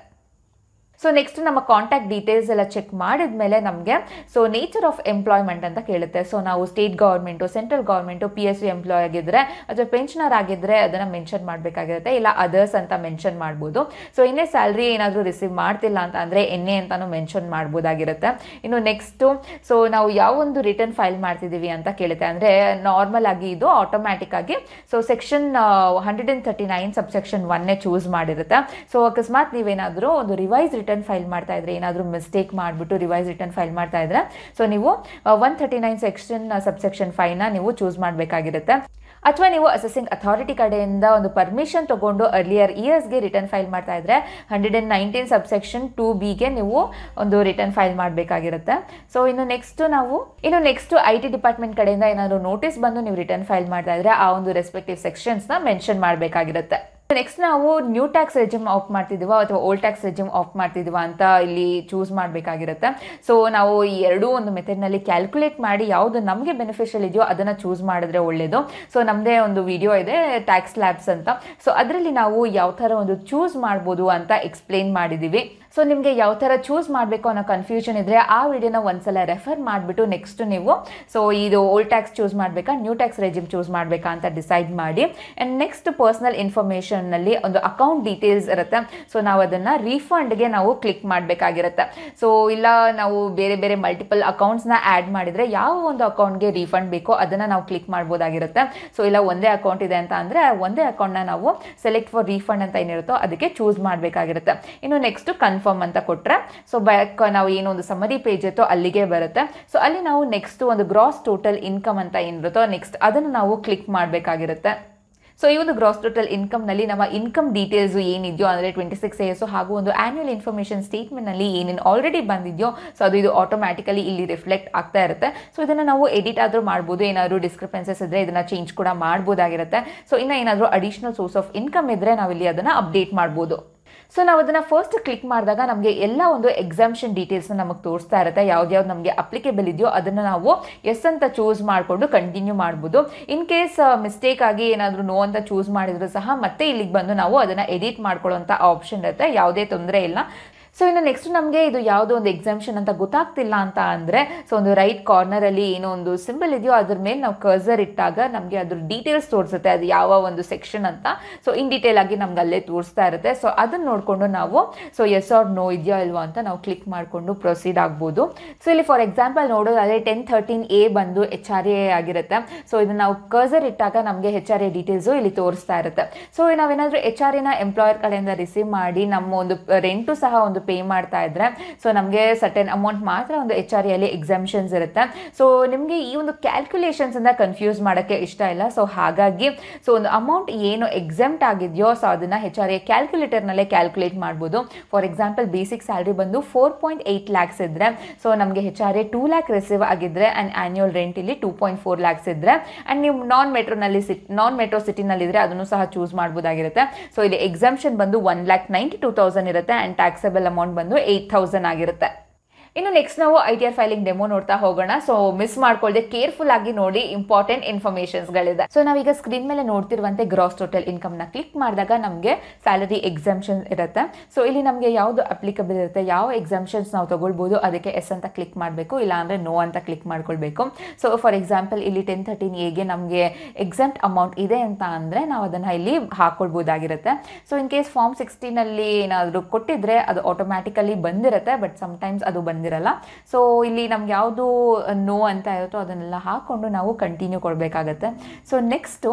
ಸೊ ನೆಕ್ಸ್ಟ್ ನಮ್ಮ ಕಾಂಟ್ಯಾಕ್ಟ್ ಡೀಟೇಲ್ಸ್ ಎಲ್ಲ ಚೆಕ್ ಮಾಡಿದ್ಮೇಲೆ ನಮಗೆ ಸೊ ನೇಚರ್ ಆಫ್ ಎಂಪ್ಲಾಯ್ಮೆಂಟ್ ಅಂತ ಕೇಳುತ್ತೆ. ಸೊ ನಾವು state government, central government, PSU employee ಆಗಿದ್ದರೆ ಅಥವಾ ಪೆನ್ಷನರ್ ಆಗಿದ್ದರೆ ಅದನ್ನು ಮೆನ್ಷನ್ ಮಾಡಬೇಕಾಗಿರುತ್ತೆ. ಇಲ್ಲ ಅದರ್ಸ್ ಅಂತ ಮೆನ್ಷನ್ ಮಾಡ್ಬೋದು. ಸೊ ಇನ್ನೇ ಸ್ಯಾಲ್ರಿ ಏನಾದರೂ ರಿಸೀವ್ ಮಾಡ್ತಿಲ್ಲ ಅಂತ ಅಂದರೆ NA ಅಂತಲೂ ಮೆನ್ಷನ್ ಮಾಡ್ಬೋದಾಗಿರುತ್ತೆ. ಇನ್ನು ನೆಕ್ಸ್ಟು ಸೊ ನಾವು ಯಾವ ಒಂದು ರಿಟರ್ನ್ ಫೈಲ್ ಮಾಡ್ತಿದ್ದೀವಿ ಅಂತ ಕೇಳುತ್ತೆ. ಅಂದರೆ ನಾರ್ಮಲ್ ಆಗಿ ಇದು ಆಟೋಮ್ಯಾಟಿಕ್ ಆಗಿ ಸೊ ಸೆಕ್ಷನ್ 139 ಸಬ್ಸೆಕ್ಷನ್ 1 ಚೂಸ್ ಮಾಡಿರುತ್ತೆ. ಸೊ ಅಕಸ್ಮಾತ್ ನೀವೇನಾದರೂ ಒಂದು ರಿವೈಸ್ ರಿಟರ್ನ್ ಫೈಲ್ ಮಾಡ್ತಾ ಇದ್ರೆ, ಏನಾದರೂ ಮಿಸ್ಟೇಕ್ ಮಾಡಿಬಿಟ್ಟು ರಿವೈಸ್ ರಿಟರ್ನ್ ಫೈಲ್ ಮಾಡ್ತಾ ಇದ್ರೆ ಸೊ ನೀವು 139 ಸೆಕ್ಷನ್ ಸಬ್ಸೆಕ್ಷನ್ 5 ನೀವು ಚೂಸ್ ಮಾಡಬೇಕಾಗಿರುತ್ತೆ. ಅಥವಾ ನೀವು ಅಸೆಸಿಂಗ್ ಅಥಾರಿಟಿ ಕಡೆಯಿಂದ ಒಂದು ಪರ್ಮಿಷನ್ ತಗೊಂಡು ಅರ್ಲಿಯರ್ ಇಯರ್ಸ್ಗೆ ರಿಟರ್ನ್ ಫೈಲ್ ಮಾಡ್ತಾ ಇದ್ರೆ 119 ಸಬ್ಸೆಕ್ಷನ್ 2B ನೀವು ಒಂದು ರಿಟರ್ನ್ ಫೈಲ್ ಮಾಡಬೇಕಾಗಿರುತ್ತೆ. ಸೊ ಇನ್ನು ನೆಕ್ಸ್ಟ್ IT ಡಿಪಾರ್ಟ್ಮೆಂಟ್ ಕಡೆಯಿಂದ ಏನಾದರೂ ನೋಟಿಸ್ ಬಂದು ನೀವು ರಿಟರ್ನ್ ಫೈಲ್ ಮಾಡ್ತಾ ಇದ್ರೆ ಆ ಒಂದು ರೆಸ್ಪೆಕ್ಟಿವ್ ಸೆಕ್ಷನ್ಸ್ನ ಮೆನ್ಷನ್ ಮಾಡಬೇಕಾಗಿರುತ್ತೆ. ನೆಕ್ಸ್ಟ್ ನಾವು ನ್ಯೂ ಟ್ಯಾಕ್ಸ್ ರೆಜಿಮ್ ಆಫ್ ಮಾಡ್ತಿದ್ದೀವ ಅಥವಾ ಓಲ್ಡ್ ಟ್ಯಾಕ್ಸ್ ರೆಜಿಮ್ ಆಫ್ ಮಾಡ್ತಿದ್ದೀವ ಅಂತ ಇಲ್ಲಿ ಚೂಸ್ ಮಾಡಬೇಕಾಗಿರುತ್ತೆ. ಸೊ ನಾವು ಈ ಎರಡೂ ಒಂದು ಮೆಥಡ್ನಲ್ಲಿ ಕ್ಯಾಲ್ಕುಲೇಟ್ ಮಾಡಿ ಯಾವುದು ನಮಗೆ ಬೆನಿಫಿಷಿಯಲ್ ಇದೆಯೋ ಅದನ್ನು ಚೂಸ್ ಮಾಡಿದ್ರೆ ಒಳ್ಳೆಯದು. ಸೊ ನಮ್ಮದೇ ಒಂದು ವಿಡಿಯೋ ಇದೆ ಟ್ಯಾಕ್ಸ್ ಲ್ಯಾಬ್ಸ್ ಅಂತ. ಸೊ ಅದರಲ್ಲಿ ನಾವು ಯಾವ ಥರ ಒಂದು ಚೂಸ್ ಮಾಡ್ಬೋದು ಅಂತ ಎಕ್ಸ್ಪ್ಲೇನ್ ಮಾಡಿದ್ದೀವಿ. ಸೊ ನಿಮಗೆ ಯಾವ ಥರ ಚೂಸ್ ಮಾಡಬೇಕು ಅನ್ನೋ ಕನ್ಫ್ಯೂಷನ್ ಇದ್ದರೆ ಆ ವಿಡಿಯೋನ ಒಂದ್ಸಲ ರೆಫರ್ ಮಾಡಿಬಿಟ್ಟು ನೆಕ್ಸ್ಟ್ ನೀವು ಸೊ ಇದು ಓಲ್ಡ್ ಟ್ಯಾಕ್ಸ್ ಚೂಸ್ ಮಾಡಬೇಕಾ ನ್ಯೂ ಟ್ಯಾಕ್ಸ್ ರೆಜಿಮ್ ಚೂಸ್ ಮಾಡಬೇಕಾ ಅಂತ ಡಿಸೈಡ್ ಮಾಡಿ. ಆ್ಯಂಡ್ ನೆಕ್ಸ್ಟ್ ಪರ್ಸನಲ್ ಇನ್ಫಾರ್ಮೇಷನ್ನಲ್ಲಿ ಒಂದು ಅಕೌಂಟ್ ಡೀಟೇಲ್ಸ್ ಇರುತ್ತೆ. ಸೊ ನಾವು ಅದನ್ನು ರೀಫಂಡ್ಗೆ ನಾವು ಕ್ಲಿಕ್ ಮಾಡಬೇಕಾಗಿರುತ್ತೆ. ಸೊ ಇಲ್ಲ ನಾವು ಬೇರೆ ಬೇರೆ ಮಲ್ಟಿಪಲ್ ಅಕೌಂಟ್ಸ್ನ ಆ್ಯಡ್ ಮಾಡಿದರೆ ಯಾವ ಒಂದು ಅಕೌಂಟ್ಗೆ ರೀಫಂಡ್ ಬೇಕೋ ಅದನ್ನು ನಾವು ಕ್ಲಿಕ್ ಮಾಡ್ಬೋದಾಗಿರುತ್ತೆ. ಸೊ ಇಲ್ಲ ಒಂದೇ ಅಕೌಂಟ್ ಇದೆ ಅಂತ ಅಂದರೆ ಒಂದೇ ಅಕೌಂಟ್ನ ನಾವು ಸೆಲೆಕ್ಟ್ ಫಾರ್ ರೀಫಂಡ್ ಅಂತ ಏನಿರುತ್ತೋ ಅದಕ್ಕೆ ಚೂಸ್ ಮಾಡಬೇಕಾಗಿರುತ್ತೆ. ಇನ್ನು ನೆಕ್ಸ್ಟ್ ಕನ್ಫರ್ಮ್ ಅಂತ ಕೊಟ್ಟರೆ ಸೊ ಬ್ಯಾಕ್ ನಾವು ಏನೋ ಒಂದು ಸಮರಿ ಪೇಜ್ ಇತ್ತೋ ಅಲ್ಲಿಗೆ ಬರುತ್ತೆ. ಸೊ ಅಲ್ಲಿ ನಾವು ನೆಕ್ಸ್ಟ್ ಒಂದು ಗ್ರಾಸ್ ಟೋಟಲ್ ಇನ್ಕಮ್ ಅಂತ ಏನಿರುತ್ತೋ ನೆಕ್ಸ್ಟ್ ಅದನ್ನು ನಾವು ಕ್ಲಿಕ್ ಮಾಡಬೇಕಾಗಿರುತ್ತೆ. ಸೊ ಈ ಒಂದು ಗ್ರಾಸ್ ಟೋಟಲ್ ಇನ್ಕಮ್ನಲ್ಲಿ ನಮ್ಮ ಇನ್ಕಮ್ ಡೀಟೇಲ್ಸು ಏನಿದೆಯೋ ಅಂದರೆ 26 years ಹಾಗೂ ಒಂದು ಆ್ಯನ್ಯುವಲ್ ಇನ್ಫಾರ್ಮೇಷನ್ ಸ್ಟೇಟ್ಮೆಂಟ್ನಲ್ಲಿ ಏನೇನು ಆಲ್ರೆಡಿ ಬಂದಿದೆಯೋ ಸೊ ಅದು ಇದು ಆಟೋಮ್ಯಾಟಿಕಲಿ ಇಲ್ಲಿ ರಿಫ್ಲೆಕ್ಟ್ ಆಗ್ತಾ ಇರುತ್ತೆ. ಸೊ ಇದನ್ನು ನಾವು ಎಡಿಟ್ ಆದರೂ ಮಾಡ್ಬೋದು. ಏನಾದರೂ ಡಿಸ್ಕ್ರಿಪೆನ್ಸಸ್ ಇದ್ದರೆ ಇದನ್ನು ಚೇಂಜ್ ಕೂಡ ಮಾಡ್ಬೋದಾಗಿರುತ್ತೆ. ಸೊ ಇನ್ನು ಏನಾದರೂ ಅಡಿಷನಲ್ ಸೋರ್ಸ್ ಆಫ್ ಇನ್ಕಮ್ ಇದ್ದರೆ ನಾವಿಲ್ಲಿ ಅದನ್ನು ಅಪ್ಡೇಟ್ ಮಾಡ್ಬೋದು. ಸೊ ನಾವು ಅದನ್ನು ಫಸ್ಟ್ ಕ್ಲಿಕ್ ಮಾಡಿದಾಗ ನಮಗೆ ಎಲ್ಲ ಒಂದು ಎಕ್ಸಾಮ್ಷನ್ ಡೀಟೇಲ್ಸ್ನ ನಮಗೆ ತೋರಿಸ್ತಾ ಇರುತ್ತೆ. ಯಾವ್ದು ನಮಗೆ ಅಪ್ಲಿಕೇಬಲ್ ಇದೆಯೋ ಅದನ್ನು ನಾವು ಎಸ್ ಅಂತ ಚೂಸ್ ಮಾಡಿಕೊಂಡು ಕಂಟಿನ್ಯೂ ಮಾಡ್ಬೋದು. ಇನ್ ಕೇಸ್ ಮಿಸ್ಟೇಕ್ ಆಗಿ ಏನಾದರೂ ನೋ ಅಂತ ಚೂಸ್ ಮಾಡಿದ್ರು ಸಹ ಮತ್ತೆ ಇಲ್ಲಿಗೆ ಬಂದು ನಾವು ಅದನ್ನು ಎಡಿಟ್ ಮಾಡ್ಕೊಳ್ಳೋಂಥ ಆಪ್ಷನ್ ಇರುತ್ತೆ. ಯಾವುದೇ ತೊಂದರೆ ಇಲ್ಲ. ಸೊ ಇನ್ನು ನೆಕ್ಸ್ಟ್ ನಮಗೆ ಇದು ಯಾವುದೋ ಒಂದು ಎಕ್ಸಾಮ್ಷನ್ ಅಂತ ಗೊತ್ತಾಗ್ತಿಲ್ಲ ಅಂತ ಅಂದರೆ ಸೊ ಒಂದು ರೈಟ್ ಕಾರ್ನರಲ್ಲಿ ಏನೋ ಒಂದು ಸಿಂಬಲ್ ಇದೆಯೋ ಅದ್ರ ಮೇಲೆ ನಾವು ಕರ್ಸರ್ ಇಟ್ಟಾಗ ನಮಗೆ ಅದ್ರ ಡೀಟೇಲ್ಸ್ ತೋರಿಸುತ್ತೆ ಅದು ಯಾವ ಒಂದು ಸೆಕ್ಷನ್ ಅಂತ. ಸೊ ಇನ್ ಡೀಟೇಲ್ ಆಗಿ ನಮ್ಗೆ ಅಲ್ಲೇ ತೋರಿಸ್ತಾ ಇರುತ್ತೆ. ಸೊ ಅದನ್ನು ನೋಡಿಕೊಂಡು ನಾವು ಸೊ ಎಸ್ ಆರ್ ನೋ ಇದೆಯಾ ಇಲ್ವಾ ಅಂತ ನಾವು ಕ್ಲಿಕ್ ಮಾಡಿಕೊಂಡು ಪ್ರೊಸೀಡ್ ಆಗ್ಬೋದು. ಸೊ ಇಲ್ಲಿ ಫಾರ್ ಎಕ್ಸಾಂಪಲ್ ನೋಡೋದಾದರೆ 1013A ಬಂದು HRA ಆಗಿರುತ್ತೆ. ಸೊ ಇದನ್ನು ನಾವು ಕರ್ಸರ್ ಇಟ್ಟಾಗ ನಮಗೆ HRA ಡೀಟೇಲ್ಸು ಇಲ್ಲಿ ತೋರಿಸ್ತಾ ಇರುತ್ತೆ. ಸೊ ನಾವೇನಾದರೂ HRAನ ಎಂಪ್ಲಾಯರ್ ಕಡೆಯಿಂದ ರಿಸೀವ್ ಮಾಡಿ ನಮ್ಮ ಒಂದು ರೆಂಟು ಸಹ ಒಂದು ಪೇ ಮಾಡ್ತಾ ಇದ್ರೆ ಸೊ ನಮಗೆ ಸರ್ಟೆನ್ ಅಮೌಂಟ್ ಮಾತ್ರ ಒಂದು HRA ಅಲ್ಲಿ ಎಕ್ಸಾಮ್ಷನ್ಸ್ ಇರುತ್ತೆ. ಸೊ ನಿಮಗೆ ಈ ಒಂದು ಕ್ಯಾಲ್ಕುಲೇಷನ್ಸ್ ಇಂದ ಕನ್ಫ್ಯೂಸ್ ಮಾಡೋಕ್ಕೆ ಇಷ್ಟ ಇಲ್ಲ. ಸೊ ಹಾಗಾಗಿ ಸೊ ಒಂದು ಅಮೌಂಟ್ ಏನು ಎಕ್ಸೆಂಪ್ಟ್ ಆಗಿದೆಯೋ ಸೊ ಅದನ್ನು HRA ಕ್ಯಾಲ್ಕುಲೇಟರ್ನಲ್ಲೇ ಕ್ಯಾಲ್ಕುಲೇಟ್ ಮಾಡ್ಬೋದು. ಫಾರ್ ಎಕ್ಸಾಂಪಲ್ ಬೇಸಿಕ್ ಸ್ಯಾಲ್ರಿ ಬಂದು 4.8 lakhs ಇದ್ರೆ ಸೊ ನಮಗೆ HRA 2 lakh ರಿಸೀವ್ ಆಗಿದ್ರೆ ಆ್ಯಂಡ್ ಆ್ಯನ್ಯುವಲ್ ರೆಂಟ್ ಇಲ್ಲಿ 2.4 lakhs ಇದ್ರೆ ಆ್ಯಂಡ್ ನೀವು ನಾನ್ ಮೆಟ್ರೋ ಸಿಟಿನಲ್ಲಿದ್ದರೆ ಅದನ್ನು ಸಹ ಚೂಸ್ ಮಾಡ್ಬೋದಾಗಿರುತ್ತೆ. ಸೊ ಇಲ್ಲಿ ಎಕ್ಸಾಮ್ಷನ್ ಬಂದು 1,92,000 ಇರುತ್ತೆ ಆ್ಯಂಡ್ ಟ್ಯಾಕ್ಸಬಲ್ ಅಮೌಂಟ್ ಬಂದು 8,000 ಆಗಿರುತ್ತೆ. ಇನ್ನು ನೆಕ್ಸ್ಟ್ ನಾವು ITR ಫೈಲಿಂಗ್ ಡೆಮೋ ನೋಡ್ತಾ ಹೋಗೋಣ. ಸೊ ಮಿಸ್ ಮಾಡ್ಕೊಳ್ಳದೆ ಕೇರ್ಫುಲ್ ಆಗಿ ನೋಡಿ, ಇಂಪಾರ್ಟೆಂಟ್ ಇನ್ಫಾರ್ಮೇಶನ್ಸ್ಗಳಿದೆ. ಸೊ ನಾವೀಗ ಸ್ಕ್ರೀನ್ ಮೇಲೆ ನೋಡ್ತಿರುವಂತೆ ಗ್ರಾಸ್ ಟೋಟಲ್ ಇನ್ಕಮ್ ನ ಕ್ಲಿಕ್ ಮಾಡಿದಾಗ ನಮಗೆ ಸ್ಯಾಲರಿ ಎಕ್ಸಾಮ್ಷನ್ ಇರುತ್ತೆ. ಸೊ ಇಲ್ಲಿ ನಮಗೆ ಯಾವುದು ಅಪ್ಲಿಕಬಲ್ ಇರುತ್ತೆ, ಯಾವ ಎಕ್ಸಾಮ್ಷನ್ಸ್ ನಾವು ತಗೊಳ್ಬೋದು, ಅದಕ್ಕೆ ಎಸ್ ಅಂತ ಕ್ಲಿಕ್ ಮಾಡಬೇಕು, ಇಲ್ಲ ಅಂದರೆ ನೋ ಅಂತ ಕ್ಲಿಕ್ ಮಾಡ್ಕೊಳ್ಬೇಕು. ಸೊ ಫಾರ್ ಎಕ್ಸಾಂಪಲ್ ಇಲ್ಲಿ 1013A ನಮಗೆ ಎಕ್ಸಾಮ್ಟ್ ಅಮೌಂಟ್ ಇದೆ ಅಂತ ಅಂದರೆ ನಾವು ಅದನ್ನು ಇಲ್ಲಿ ಹಾಕೊಳ್ಬೋದಾಗಿರುತ್ತೆ. ಸೊ ಇನ್ ಕೇಸ್ ಫಾರ್ಮ್ 16 ಏನಾದರೂ ಕೊಟ್ಟಿದ್ರೆ ಅದು ಆಟೋಮ್ಯಾಟಿಕಲಿ ಬಂದಿರುತ್ತೆ, ಬಟ್ ಸಮ್ಟೈಮ್ಸ್ ಅದು ಬಂದಿರಲ್ಲ. ಸೊ ಇಲ್ಲಿ ನಮ್ಗೆ ಯಾವುದು ನೋ ಅಂತ ಇರುತ್ತೋ ಅದನ್ನೆಲ್ಲ ಹಾಕೊಂಡು ನಾವು ಕಂಟಿನ್ಯೂ ಕೊಡಬೇಕಾಗತ್ತೆ. ಸೊ ನೆಕ್ಸ್ಟು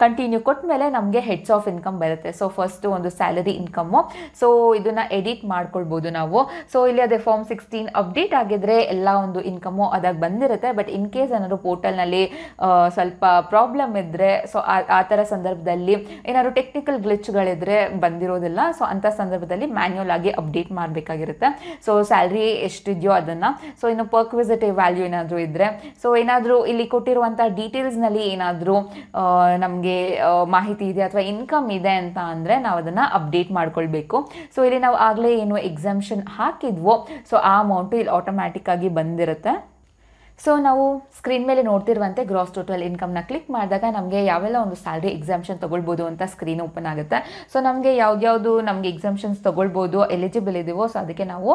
ಕಂಟಿನ್ಯೂ ಕೊಟ್ಟ ಮೇಲೆ ನಮಗೆ ಹೆಡ್ಸ್ ಆಫ್ ಇನ್ಕಮ್ ಬರುತ್ತೆ. ಸೊ ಫಸ್ಟು ಒಂದು ಸ್ಯಾಲರಿ ಇನ್ಕಮ್ಮು, ಸೊ ಇದನ್ನು ಎಡಿಟ್ ಮಾಡ್ಕೊಳ್ಬೋದು ನಾವು. ಸೊ ಇಲ್ಲಿ ಅದೇ ಫಾರ್ಮ್ 16 ಅಪ್ಡೇಟ್ ಆಗಿದ್ರೆ ಎಲ್ಲ ಒಂದು ಇನ್ಕಮ್ಮು ಅದಾಗ ಬಂದಿರುತ್ತೆ. ಬಟ್ ಇನ್ ಕೇಸ್ ಏನಾದ್ರು ಪೋರ್ಟಲ್ನಲ್ಲಿ ಸ್ವಲ್ಪ ಪ್ರಾಬ್ಲಮ್ ಇದ್ದರೆ, ಸೊ ಆ ಥರ ಸಂದರ್ಭದಲ್ಲಿ ಏನಾದ್ರು ಟೆಕ್ನಿಕಲ್ ಗ್ಲಿಚ್ಗಳಿದ್ರೆ ಬಂದಿರೋದಿಲ್ಲ. ಸೊ ಅಂಥ ಸಂದರ್ಭದಲ್ಲಿ ಮ್ಯಾನ್ಯುಯಲ್ ಆಗಿ ಅಪ್ಡೇಟ್ ಮಾಡಬೇಕಾಗಿರುತ್ತೆ. ಸೊ ಸ್ಯಾಲ್ರಿ ಎಷ್ಟಿದೆಯೋ ಅದನ್ನು, ಸೊ ಇನ್ನು ಪರ್ಕ್ವಿಸಿಟಿವ್ ವ್ಯಾಲ್ಯೂ ಏನಾದರೂ ಇದ್ದರೆ, ಸೊ ಏನಾದರೂ ಇಲ್ಲಿ ಕೊಟ್ಟಿರುವಂಥ ಡೀಟೇಲ್ಸ್ನಲ್ಲಿ ಏನಾದರೂ ನಮಗೆ ಮಾಹಿತಿ ಇದೆ ಅಥವಾ ಇನ್ಕಮ್ ಇದೆ ಅಂತ ಅಂದರೆ ನಾವು ಅದನ್ನು ಅಪ್ಡೇಟ್ ಮಾಡ್ಕೊಳ್ಬೇಕು. ಸೊ ಇಲ್ಲಿ ನಾವು ಆಗಲೇ ಏನು ಎಕ್ಸಾಮ್ಷನ್ ಹಾಕಿದ್ವೋ ಸೊ ಆ ಅಮೌಂಟು ಇಲ್ಲಿ ಆಟೋಮ್ಯಾಟಿಕ್ ಆಗಿ ಬಂದಿರುತ್ತೆ. ಸೊ ನಾವು ಸ್ಕ್ರೀನ್ ಮೇಲೆ ನೋಡ್ತಿರುವಂತೆ ಗ್ರಾಸ್ ಟೋಟಲ್ ಇನ್ಕಮ್ನ ಕ್ಲಿಕ್ ಮಾಡಿದಾಗ ನಮಗೆ ಯಾವೆಲ್ಲ ಒಂದು ಸ್ಯಾಲ್ರಿ ಎಕ್ಸಾಮ್ಷನ್ ತೊಗೊಳ್ಬೋದು ಅಂತ ಸ್ಕ್ರೀನ್ ಓಪನ್ ಆಗುತ್ತೆ. ಸೊ ನಮಗೆ ಯಾವ್ದು ನಮಗೆ ಎಕ್ಸಾಮ್ಷನ್ಸ್ ತೊಗೊಳ್ಬೋದು, ಎಲಿಜಿಬಲ್ ಇದೀವೋ, ಸೊ ಅದಕ್ಕೆ ನಾವು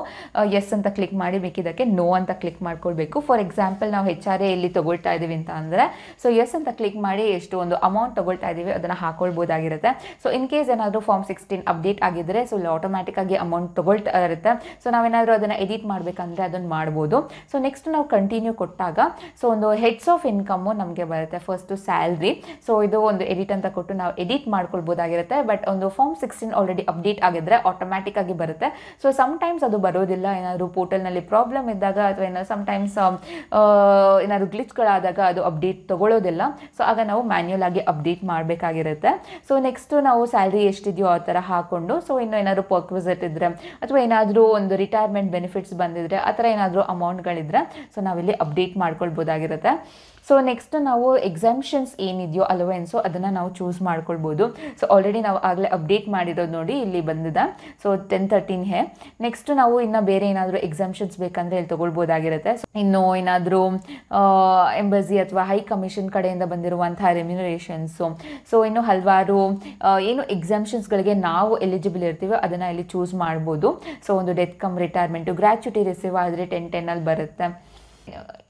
ಎಸ್ ಅಂತ ಕ್ಲಿಕ್ ಮಾಡಿ, ಬೇಕಿದ್ದಕ್ಕೆ ನೋ ಅಂತ ಕ್ಲಿಕ್ ಮಾಡ್ಕೊಳ್ಬೇಕು. ಫಾರ್ ಎಕ್ಸಾಂಪಲ್ ನಾವು HRA ಇಲ್ಲಿ ತೊಗೊಳ್ತಾ ಇದ್ದೀವಿ ಅಂತ ಅಂದರೆ ಸೊ ಎಸ್ ಅಂತ ಕ್ಲಿಕ್ ಮಾಡಿ ಎಷ್ಟು ಒಂದು ಅಮೌಂಟ್ ತೊಗೊಳ್ತಾ ಇದ್ದೀವಿ ಅದನ್ನು ಹಾಕೊಳ್ಬೋದಾಗಿರುತ್ತೆ. ಸೊ ಇನ್ ಕೇಸ್ ಏನಾದರೂ ಫಾರ್ಮ್ 16 ಅಪ್ಡೇಟ್ ಆಗಿದ್ದರೆ ಸೊ ಇಲ್ಲಿ ಆಟೋಮ್ಯಾಟಿಕ್ ಆಗಿ ಅಮೌಂಟ್ ತೊಗೊಳ್ತಾ ಇರುತ್ತೆ. ಸೊ ನಾವೇನಾದರೂ ಅದನ್ನು ಎಡಿಟ್ ಮಾಡಬೇಕಂದ್ರೆ ಅದನ್ನು ಮಾಡ್ಬೋದು. ಸೊ ನೆಕ್ಸ್ಟ್ ನಾವು ಕಂಟಿನ್ಯೂ ಕೊಟ್ಟಾಗ ಸೊ ಒಂದು ಹೆಡ್ಸ್ ಆಫ್ ಇನ್ಕಮ್ಮು ನಮಗೆ ಬರುತ್ತೆ. ಫಸ್ಟು ಸ್ಯಾಲ್ರಿ, ಸೊ ಇದು ಒಂದು ಎಡಿಟ್ ಅಂತ ಕೊಟ್ಟು ನಾವು ಎಡಿಟ್ ಮಾಡ್ಕೊಳ್ಬೋದಾಗಿರುತ್ತೆ. ಬಟ್ ಒಂದು ಫಾರ್ಮ್ 16 ಆಲ್ರೆಡಿ ಅಪ್ಡೇಟ್ ಆಗಿದ್ರೆ ಆಟೋಮ್ಯಾಟಿಕ್ ಆಗಿ ಬರುತ್ತೆ. ಸೊ ಸಮ್ಟೈಮ್ಸ್ ಅದು ಬರೋದಿಲ್ಲ, ಏನಾದರೂ ಪೋರ್ಟಲ್ನಲ್ಲಿ ಪ್ರಾಬ್ಲಮ್ ಇದ್ದಾಗ ಅಥವಾ ಏನಾದ್ರು ಸಮ್ಟೈಮ್ಸ್ ಏನಾದ್ರು ಗ್ಲಿಚ್ಗಳಾದಾಗ ಅದು ಅಪ್ಡೇಟ್ ತೊಗೊಳ್ಳೋದಿಲ್ಲ. ಸೊ ಆಗ ನಾವು ಮ್ಯಾನ್ಯುಯಲ್ ಆಗಿ ಅಪ್ಡೇಟ್ ಮಾಡಬೇಕಾಗಿರುತ್ತೆ. ಸೊ ನೆಕ್ಸ್ಟು ನಾವು ಸ್ಯಾಲ್ರಿ ಎಷ್ಟಿದೆಯೋ ಆ ಥರ ಹಾಕ್ಕೊಂಡು, ಸೊ ಇನ್ನು ಏನಾದರೂ ಪರ್ಕ್ವಿಸಿಟ್ ಇದ್ದರೆ ಅಥವಾ ಏನಾದರೂ ಒಂದು ರಿಟೈರ್ಮೆಂಟ್ ಬೆನಿಫಿಟ್ಸ್ ಬಂದಿದ್ರೆ ಆ ಥರ ಏನಾದರೂ ಅಮೌಂಟ್ಗಳಿದ್ರೆ ಸೊ ನಾವಿಲ್ಲಿ ಅಪ್ಡೇಟ್ ಮಾಡ್ಕೊಳ್ಬೋದಾಗಿರುತ್ತೆ. ಸೊ ನೆಕ್ಸ್ಟ್ ನಾವು ಎಕ್ಸಾಮ್ಷನ್ಸ್ ಏನಿದೆಯೋ ಅಲವೆನ್ಸು ಅದನ್ನು ನಾವು ಚೂಸ್ ಮಾಡ್ಕೊಳ್ಬೋದು. ಸೊ ಆಲ್ರೆಡಿ ನಾವು ಆಗಲೇ ಅಪ್ಡೇಟ್ ಮಾಡಿರೋದು ನೋಡಿ ಇಲ್ಲಿ ಬಂದಿದೆ. So 1013A. ನೆಕ್ಸ್ಟ್ ನಾವು ಇನ್ನು ಬೇರೆ ಏನಾದರೂ ಎಕ್ಸಾಮ್ಷನ್ಸ್ ಬೇಕಂದರೆ ಇಲ್ಲಿ ತೊಗೊಳ್ಬೋದಾಗಿರುತ್ತೆ. ಇನ್ನು ಏನಾದರೂ ಎಂಬಸಿ ಅಥವಾ ಹೈ ಕಮಿಷನ್ ಕಡೆಯಿಂದ ಬಂದಿರುವಂತಹ ರೆಮ್ಯುನರೇಷನ್ಸು, ಸೊ ಇನ್ನು ಹಲವಾರು ಏನು ಎಕ್ಸಾಮ್ಷನ್ಸ್ಗಳಿಗೆ ನಾವು ಎಲಿಜಿಬಲ್ ಇರ್ತೀವೋ ಅದನ್ನು ಇಲ್ಲಿ ಚೂಸ್ ಮಾಡ್ಬೋದು. ಸೊ ಒಂದು death come retirement, gratuity receive ಆದರೆ 1010 ಬರುತ್ತೆ.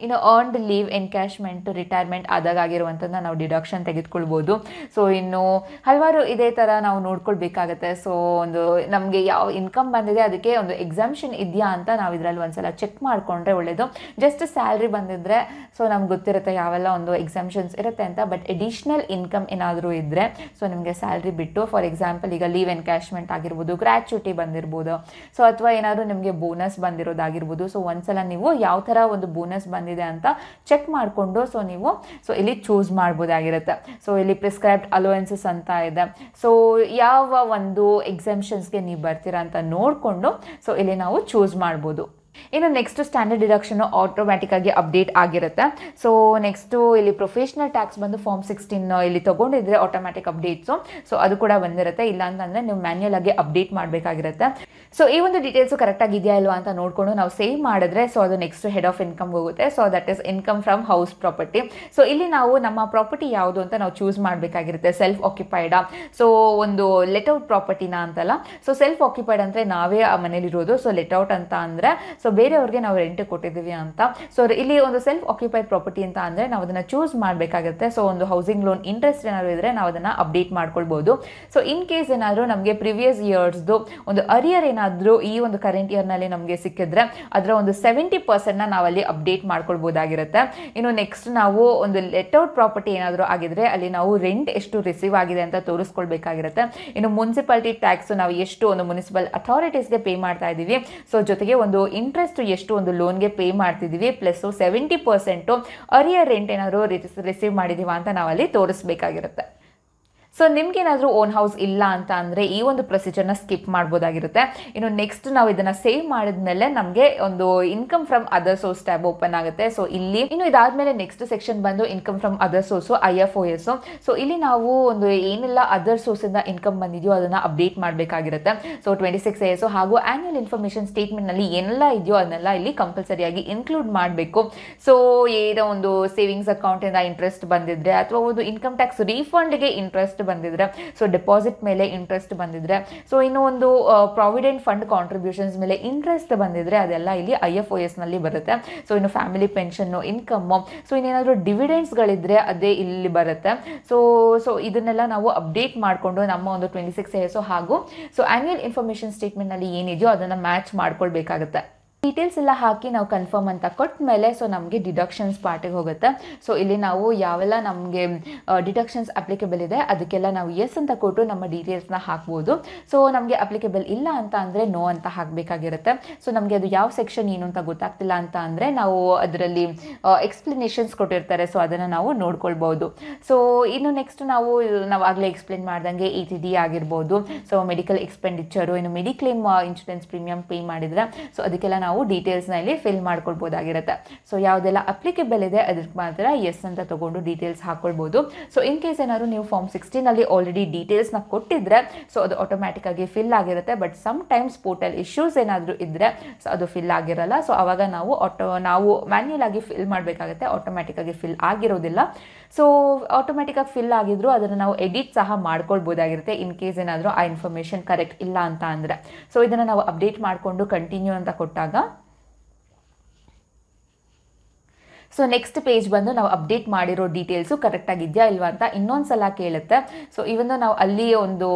ಇನ್ನು ಅರ್ನ್ಡ್ ಲೀವ್ ಎನ್ಕ್ಯಾಶ್ಮೆಂಟ್ ರಿಟೈರ್ಮೆಂಟ್ ಆದಾಗ ಆಗಿರುವಂಥದ್ದನ್ನ ನಾವು ಡಿಡಕ್ಷನ್ ತೆಗೆದುಕೊಳ್ಬೋದು. ಸೊ ಇನ್ನು ಹಲವಾರು ಇದೇ ಥರ ನಾವು ನೋಡ್ಕೊಳ್ಬೇಕಾಗತ್ತೆ. ಸೊ ಒಂದು ನಮಗೆ ಯಾವ ಇನ್ಕಮ್ ಬಂದಿದೆ ಅದಕ್ಕೆ ಒಂದು ಎಕ್ಸಾಮ್ಷನ್ ಇದೆಯಾ ಅಂತ ನಾವು ಇದರಲ್ಲಿ ಒಂದ್ಸಲ ಚೆಕ್ ಮಾಡಿಕೊಂಡ್ರೆ ಒಳ್ಳೆಯದು. ಜಸ್ಟ್ ಸ್ಯಾಲ್ರಿ ಬಂದಿದ್ದರೆ ಸೊ ನಮ್ಗೆ ಗೊತ್ತಿರುತ್ತೆ ಯಾವೆಲ್ಲ ಒಂದು ಎಕ್ಸಾಮ್ಷನ್ಸ್ ಇರುತ್ತೆ ಅಂತ. ಬಟ್ ಎಡಿಷ್ನಲ್ ಇನ್ಕಮ್ ಏನಾದರೂ ಇದ್ದರೆ ಸೊ ನಿಮಗೆ ಸ್ಯಾಲ್ರಿ ಬಿಟ್ಟು, ಫಾರ್ ಎಕ್ಸಾಂಪಲ್ ಈಗ ಲೀವ್ ಎನ್ಕ್ಯಾಶ್ಮೆಂಟ್ ಆಗಿರ್ಬೋದು, ಗ್ರ್ಯಾಚ್ಯುಟಿ ಬಂದಿರ್ಬೋದು, ಸೊ ಅಥವಾ ಏನಾದರೂ ನಿಮಗೆ ಬೋನಸ್ ಬಂದಿರೋದಾಗಿರ್ಬೋದು. ಸೊ ಒಂದ್ಸಲ ನೀವು ಯಾವ ಥರ ಒಂದು ಬೋನಸ್ ಬಂದಿದೆ ಅಂತ ಚೆಕ್ ಮಾಡಿಕೊಂಡು ಸೊ ನೀವು ಸೊ ಇಲ್ಲಿ ಚೂಸ್ ಮಾಡ್ಬೋದಾಗಿರುತ್ತೆ. ಸೊ ಇಲ್ಲಿ ಪ್ರಿಸ್ಕ್ರೈಬ್ಡ್ ಅಲೋವೆನ್ಸಸ್ ಅಂತ ಇದೆ. ಸೊ ಯಾವ ಒಂದು ಎಕ್ಸಾಮ್ಷನ್ಸ್ಗೆ ನೀವು ಬರ್ತೀರಾ ಅಂತ ನೋಡಿಕೊಂಡು ಸೊ ಇಲ್ಲಿ ನಾವು ಚೂಸ್ ಮಾಡ್ಬೋದು. ಇನ್ನು ನೆಕ್ಸ್ಟ್ ಸ್ಟ್ಯಾಂಡರ್ಡ್ ಡಿಡಕ್ಷನ್ ಆಟೋಮ್ಯಾಟಿಕ್ ಆಗಿ ಅಪ್ಡೇಟ್ ಆಗಿರುತ್ತೆ. ಸೊ ನೆಕ್ಸ್ಟು ಇಲ್ಲಿ ಪ್ರೊಫೆಷನಲ್ ಟ್ಯಾಕ್ಸ್ ಬಂದು ಫಾರ್ಮ್ 16 ಇಲ್ಲಿ ತೊಗೊಂಡಿದ್ರೆ ಆಟೋಮ್ಯಾಟಿಕ್ ಅಪ್ಡೇಟ್ಸು ಸೊ ಅದು ಕೂಡ ಬಂದಿರುತ್ತೆ. ಇಲ್ಲ ಅಂತಂದರೆ ನೀವು ಮ್ಯಾನ್ಯುಯಲ್ ಆಗಿ ಅಪ್ಡೇಟ್ ಮಾಡಬೇಕಾಗಿರುತ್ತೆ. ಸೊ ಈ ಒಂದು ಡೀಟೇಲ್ಸು ಕರೆಕ್ಟಾಗಿ ಇದೆಯಾ ಇಲ್ವಾ ಅಂತ ನೋಡಿಕೊಂಡು ನಾವು ಸೇವ್ ಮಾಡಿದ್ರೆ ಸೊ ಅದು ನೆಕ್ಸ್ಟ್ ಹೆಡ್ ಆಫ್ ಇನ್ಕಮ್ ಹೋಗುತ್ತೆ. So that is income from house property. So ಇಲ್ಲಿ ನಾವು ನಮ್ಮ ಪ್ರಾಪರ್ಟಿ ಯಾವುದು ಅಂತ ನಾವು ಚೂಸ್ ಮಾಡಬೇಕಾಗಿರುತ್ತೆ. ಸೆಲ್ಫ್ ಆಕ್ಯುಪೈಡಾ, ಸೊ ಒಂದು ಲೆಟ್ಔಟ್ ಪ್ರಾಪರ್ಟಿನ ಅಂತಲ್ಲ. ಸೊ ಸೆಲ್ಫ್ ಆಕ್ಯುಪೈಡ್ ಅಂದರೆ ನಾವೇ ಆ ಮನೇಲಿರೋದು. ಸೊ ಲೆಟ್ಔಟ್ ಅಂತ ಅಂದರೆ ಸೊ ಬೇರೆಯವ್ರಿಗೆ ನಾವು ರೆಂಟ್ ಕೊಟ್ಟಿದ್ದೀವಿ ಅಂತ. ಸೊ ಇಲ್ಲಿ ಒಂದು ಸೆಲ್ಫ್ ಆಕ್ಯುಪೈಡ್ ಪ್ರಾಪರ್ಟಿ ಅಂತ ಅಂದರೆ ನಾವು ಅದನ್ನು ಚೂಸ್ ಮಾಡಬೇಕಾಗುತ್ತೆ. ಸೊ ಒಂದು ಹೌಸಿಂಗ್ ಲೋನ್ ಇಂಟ್ರೆಸ್ಟ್ ಏನಾದರೂ ಇದ್ದರೆ ನಾವು ಅದನ್ನು ಅಪ್ಡೇಟ್ ಮಾಡ್ಕೊಳ್ಬೋದು. ಸೊ ಇನ್ ಕೇಸ್ ಏನಾದರೂ ನಮಗೆ ಪ್ರಿವಿಯಸ್ ಇಯರ್ಸ್ದು ಒಂದು ಅರಿಯರ್ ಏನಾದರೂ ಈ ಒಂದು ಕರೆಂಟ್ ಇಯರ್ನಲ್ಲಿ ನಮಗೆ ಸಿಕ್ಕಿದ್ರೆ ಅದರ ಒಂದು 70% ನಾವಲ್ಲಿ ಅಪ್ಡೇಟ್ ಮಾಡ್ಕೊಳ್ಬೋದಾಗಿರುತ್ತೆ. ಇನ್ನು ನೆಕ್ಸ್ಟ್ ನಾವು ಒಂದು ಲೆಟ್ಔಟ್ ಪ್ರಾಪರ್ಟಿ ಏನಾದರೂ ಆಗಿದ್ರೆ ಅಲ್ಲಿ ನಾವು ರೆಂಟ್ ಎಷ್ಟು ರಿಸೀವ್ ಆಗಿದೆ ಅಂತ ತೋರಿಸ್ಕೊಳ್ಬೇಕಾಗಿರುತ್ತೆ. ಇನ್ನು ಮುನ್ಸಿಪಾಲಿಟಿ ಟ್ಯಾಕ್ಸ್ ನಾವು ಎಷ್ಟು ಒಂದು ಮುನ್ಸಿಪಲ್ ಅಥಾರಿಟೀಸ್ಗೆ ಪೇ ಮಾಡ್ತಾ ಇದ್ದೀವಿ, ಸೊ ಜೊತೆಗೆ ಒಂದು ಇಂಟ್ರೆಸ್ಟ್ ಎಷ್ಟು ಒಂದು ಲೋನ್ಗೆ ಪೇ ಮಾಡ್ತಿದ್ದೀವಿ, ಪ್ಲಸ್ 70% ಅರಿಯರ್ ರೆಂಟ್ ಏನಾದರೂ ರಿಸೀವ್ ಮಾಡಿದೀವ ಅಂತ ನಾವಲ್ಲಿ ತೋರಿಸ್ಬೇಕಾಗಿರುತ್ತೆ. ಸೊ ನಿಮ್ಗೇನಾದರೂ ಓನ್ ಹೌಸ್ ಇಲ್ಲ ಅಂತ ಅಂದರೆ ಈ ಒಂದು ಪ್ರೊಸೀಜರ್ನ ಸ್ಕಿಪ್ ಮಾಡ್ಬೋದಾಗಿರುತ್ತೆ. ಇನ್ನು ನೆಕ್ಸ್ಟ್ ನಾವು ಇದನ್ನು ಸೇವ್ ಮಾಡಿದ್ಮೇಲೆ ನಮಗೆ ಒಂದು income from other source tab open ಆಗುತ್ತೆ. ಸೊ ಇಲ್ಲಿ ಇನ್ನು ಇದಾದ್ಮೇಲೆ ನೆಕ್ಸ್ಟ್ ಸೆಕ್ಷನ್ ಬಂದು income from other source IFOS. So ಇಲ್ಲಿ ನಾವು ಒಂದು ಏನೆಲ್ಲ ಅದರ್ ಸೋರ್ಸಿಂದ ಇನ್ಕಮ್ ಬಂದಿದೆಯೋ ಅದನ್ನು ಅಪ್ಡೇಟ್ ಮಾಡಬೇಕಾಗಿರುತ್ತೆ. ಸೊ 26AS ಹಾಗೂ ಆನ್ಯುವಲ್ ಇನ್ಫಾರ್ಮೇಷನ್ ಸ್ಟೇಟ್ಮೆಂಟ್ನಲ್ಲಿ ಏನೆಲ್ಲ ಇದೆಯೋ ಅದನ್ನೆಲ್ಲ ಇಲ್ಲಿ ಕಂಪಲ್ಸರಿಯಾಗಿ ಇನ್ಕ್ಲೂಡ್ ಮಾಡಬೇಕು. ಸೊ ಏನೋ ಒಂದು ಸೇವಿಂಗ್ಸ್ ಅಕೌಂಟಿಂದ ಇಂಟ್ರೆಸ್ಟ್ ಬಂದಿದ್ರೆ ಅಥವಾ ಒಂದು ಇನ್ಕಮ್ ಟ್ಯಾಕ್ಸ್ ರೀಫಂಡ್ಗೆ ಇಂಟ್ರೆಸ್ಟ್ ಬಂದಿದ್ರೆ, ಸೊ ಡೆಪಾಸಿಟ್ ಮೇಲೆ ಇಂಟ್ರೆಸ್ಟ್ ಬಂದಿದ್ರೆ, ಸೊ ಇನ್ನು ಒಂದು ಪ್ರಾವಿಡೆಂಟ್ ಫಂಡ್ ಕಾಂಟ್ರಿಬ್ಯೂಷನ್ಸ್ ಮೇಲೆ ಇಂಟ್ರೆಸ್ಟ್ ಬಂದಿದ್ರೆ ಅದೆಲ್ಲ ಇಲ್ಲಿ IFOS ನಲ್ಲಿ ಬರುತ್ತೆ. ಸೊ ಇನ್ನು ಫ್ಯಾಮಿಲಿ ಪೆನ್ಷನ್ನು, ಇನ್ಕಮ್ಮು, ಸೊ ಇನ್ನೇನಾದರೂ ಡಿವಿಡೆಂಡ್ಸ್ಗಳಿದ್ರೆ ಅದೇ ಇಲ್ಲಿ ಬರುತ್ತೆ. ಸೊ ಇದನ್ನೆಲ್ಲ ನಾವು ಅಪ್ಡೇಟ್ ಮಾಡಿಕೊಂಡು ನಮ್ಮ ಒಂದು 26AS ಹಾಗೂ ಸೊ ಆನ್ಯುವಲ್ ಇನ್ಫಾರ್ಮೇಷನ್ ಸ್ಟೇಟ್ಮೆಂಟ್ನಲ್ಲಿ ಏನಿದೆಯೋ ಅದನ್ನು ಮ್ಯಾಚ್ ಮಾಡ್ಕೊಳ್ಬೇಕಾಗುತ್ತೆ. ಡೀಟೇಲ್ಸ್ ಎಲ್ಲ ಹಾಕಿ ನಾವು ಕನ್ಫರ್ಮ್ ಅಂತ ಕೊಟ್ಟ ಮೇಲೆ ಸೊ ನಮಗೆ ಡಿಡಕ್ಷನ್ಸ್ ಪಾರ್ಟಿಗೆ ಹೋಗುತ್ತೆ. ಸೊ ಇಲ್ಲಿ ನಾವು ಯಾವೆಲ್ಲ ನಮಗೆ ಡಿಡಕ್ಷನ್ಸ್ ಅಪ್ಲಿಕೇಬಲ್ ಇದೆ ಅದಕ್ಕೆಲ್ಲ ನಾವು ಎಸ್ ಅಂತ ಕೊಟ್ಟು ನಮ್ಮ ಡೀಟೇಲ್ಸ್ನ ಹಾಕ್ಬೋದು. ಸೊ ನಮಗೆ ಅಪ್ಲಿಕೇಬಲ್ ಇಲ್ಲ ಅಂತ ಅಂದರೆ ನೋ ಅಂತ ಹಾಕಬೇಕಾಗಿರುತ್ತೆ. ಸೊ ನಮಗೆ ಅದು ಯಾವ ಸೆಕ್ಷನ್ ಏನು ಅಂತ ಗೊತ್ತಾಗ್ತಿಲ್ಲ ಅಂತ ಅಂದರೆ ನಾವು ಅದರಲ್ಲಿ ಎಕ್ಸ್ಪ್ಲನೇಷನ್ಸ್ ಕೊಟ್ಟಿರ್ತಾರೆ, ಸೊ ಅದನ್ನು ನಾವು ನೋಡ್ಕೊಳ್ಬೋದು. ಸೊ ಇನ್ನು ನೆಕ್ಸ್ಟ್ ನಾವು ಆಗಲೇ ಎಕ್ಸ್ಪ್ಲೇನ್ ಮಾಡ್ದಂಗೆ ETD ಆಗಿರ್ಬೋದು, ಸೊ ಮೆಡಿಕಲ್ ಎಕ್ಸ್ಪೆಂಡಿಚರು, ಇನ್ನು ಮೆಡಿಕ್ಲೇಮ್ ಇನ್ಶೂರೆನ್ಸ್ ಪ್ರೀಮಿಯಂ ಪೇ ಮಾಡಿದರೆ ಸೊ ಅದಕ್ಕೆಲ್ಲ ನಾವು ಡೀಟೇಲ್ಸ್ನ ಇಲ್ಲಿ ಫಿಲ್ ಮಾಡ್ಕೊಳ್ಬೋದಾಗಿರುತ್ತೆ. ಸೊ ಯಾವುದೆಲ್ಲ ಅಪ್ಲಿಕೇಬಲ್ ಇದೆ ಅದಕ್ಕೆ ಮಾತ್ರ ಎಸ್ ಅಂತ ತಗೊಂಡು ಡೀಟೇಲ್ಸ್ ಹಾಕೊಳ್ಬೋದು. ಸೊ ಇನ್ ಕೇಸ್ ಏನಾದ್ರು ನೀವು ಫಾರ್ಮ್ 16 ಆಲ್ರೆಡಿ ಡೀಟೇಲ್ಸ್ನ ಕೊಟ್ಟಿದ್ರೆ ಸೊ ಅದು ಆಟೋಮ್ಯಾಟಿಕ್ ಆಗಿ ಫಿಲ್ ಆಗಿರುತ್ತೆ. But sometimes portal issues ಏನಾದರೂ ಇದ್ದರೆ ಸೊ ಅದು ಫಿಲ್ ಆಗಿರಲ್ಲ. ಸೊ ಅವಾಗ ನಾವು ಮ್ಯಾನ್ಯುಯಲ್ ಆಗಿ ಫಿಲ್ ಮಾಡಬೇಕಾಗುತ್ತೆ, ಆಟೋಮ್ಯಾಟಿಕ್ ಆಗಿ ಫಿಲ್ ಆಗಿರೋದಿಲ್ಲ. ಸೊ ಆಟೋಮ್ಯಾಟಿಕ್ ಆಗಿ ಫಿಲ್ ಆಗಿದ್ರು ಅದನ್ನು ನಾವು ಎಡಿಟ್ ಸಹ ಮಾಡ್ಕೊಳ್ಬೋದಾಗಿರುತ್ತೆ ಇನ್ ಕೇಸ್ ಏನಾದರೂ ಆ ಇನ್ಫಾರ್ಮೇಷನ್ ಕರೆಕ್ಟ್ ಇಲ್ಲ ಅಂತ ಅಂದರೆ. ಸೊ ಇದನ್ನು ನಾವು ಅಪ್ಡೇಟ್ ಮಾಡಿಕೊಂಡು ಕಂಟಿನ್ಯೂ ಅಂತ ಕೊಟ್ಟಾಗ ಸೊ ನೆಕ್ಸ್ಟ್ ಪೇಜ್ ಬಂದು ನಾವು ಅಪ್ಡೇಟ್ ಮಾಡಿರೋ ಡೀಟೇಲ್ಸು ಕರೆಕ್ಟಾಗಿದೆಯಾ ಇಲ್ವಾ ಅಂತ ಇನ್ನೊಂದು ಸಲ ಕೇಳುತ್ತೆ. ಸೊ ಇವನ್ ನಾವು ಅಲ್ಲಿ ಒಂದು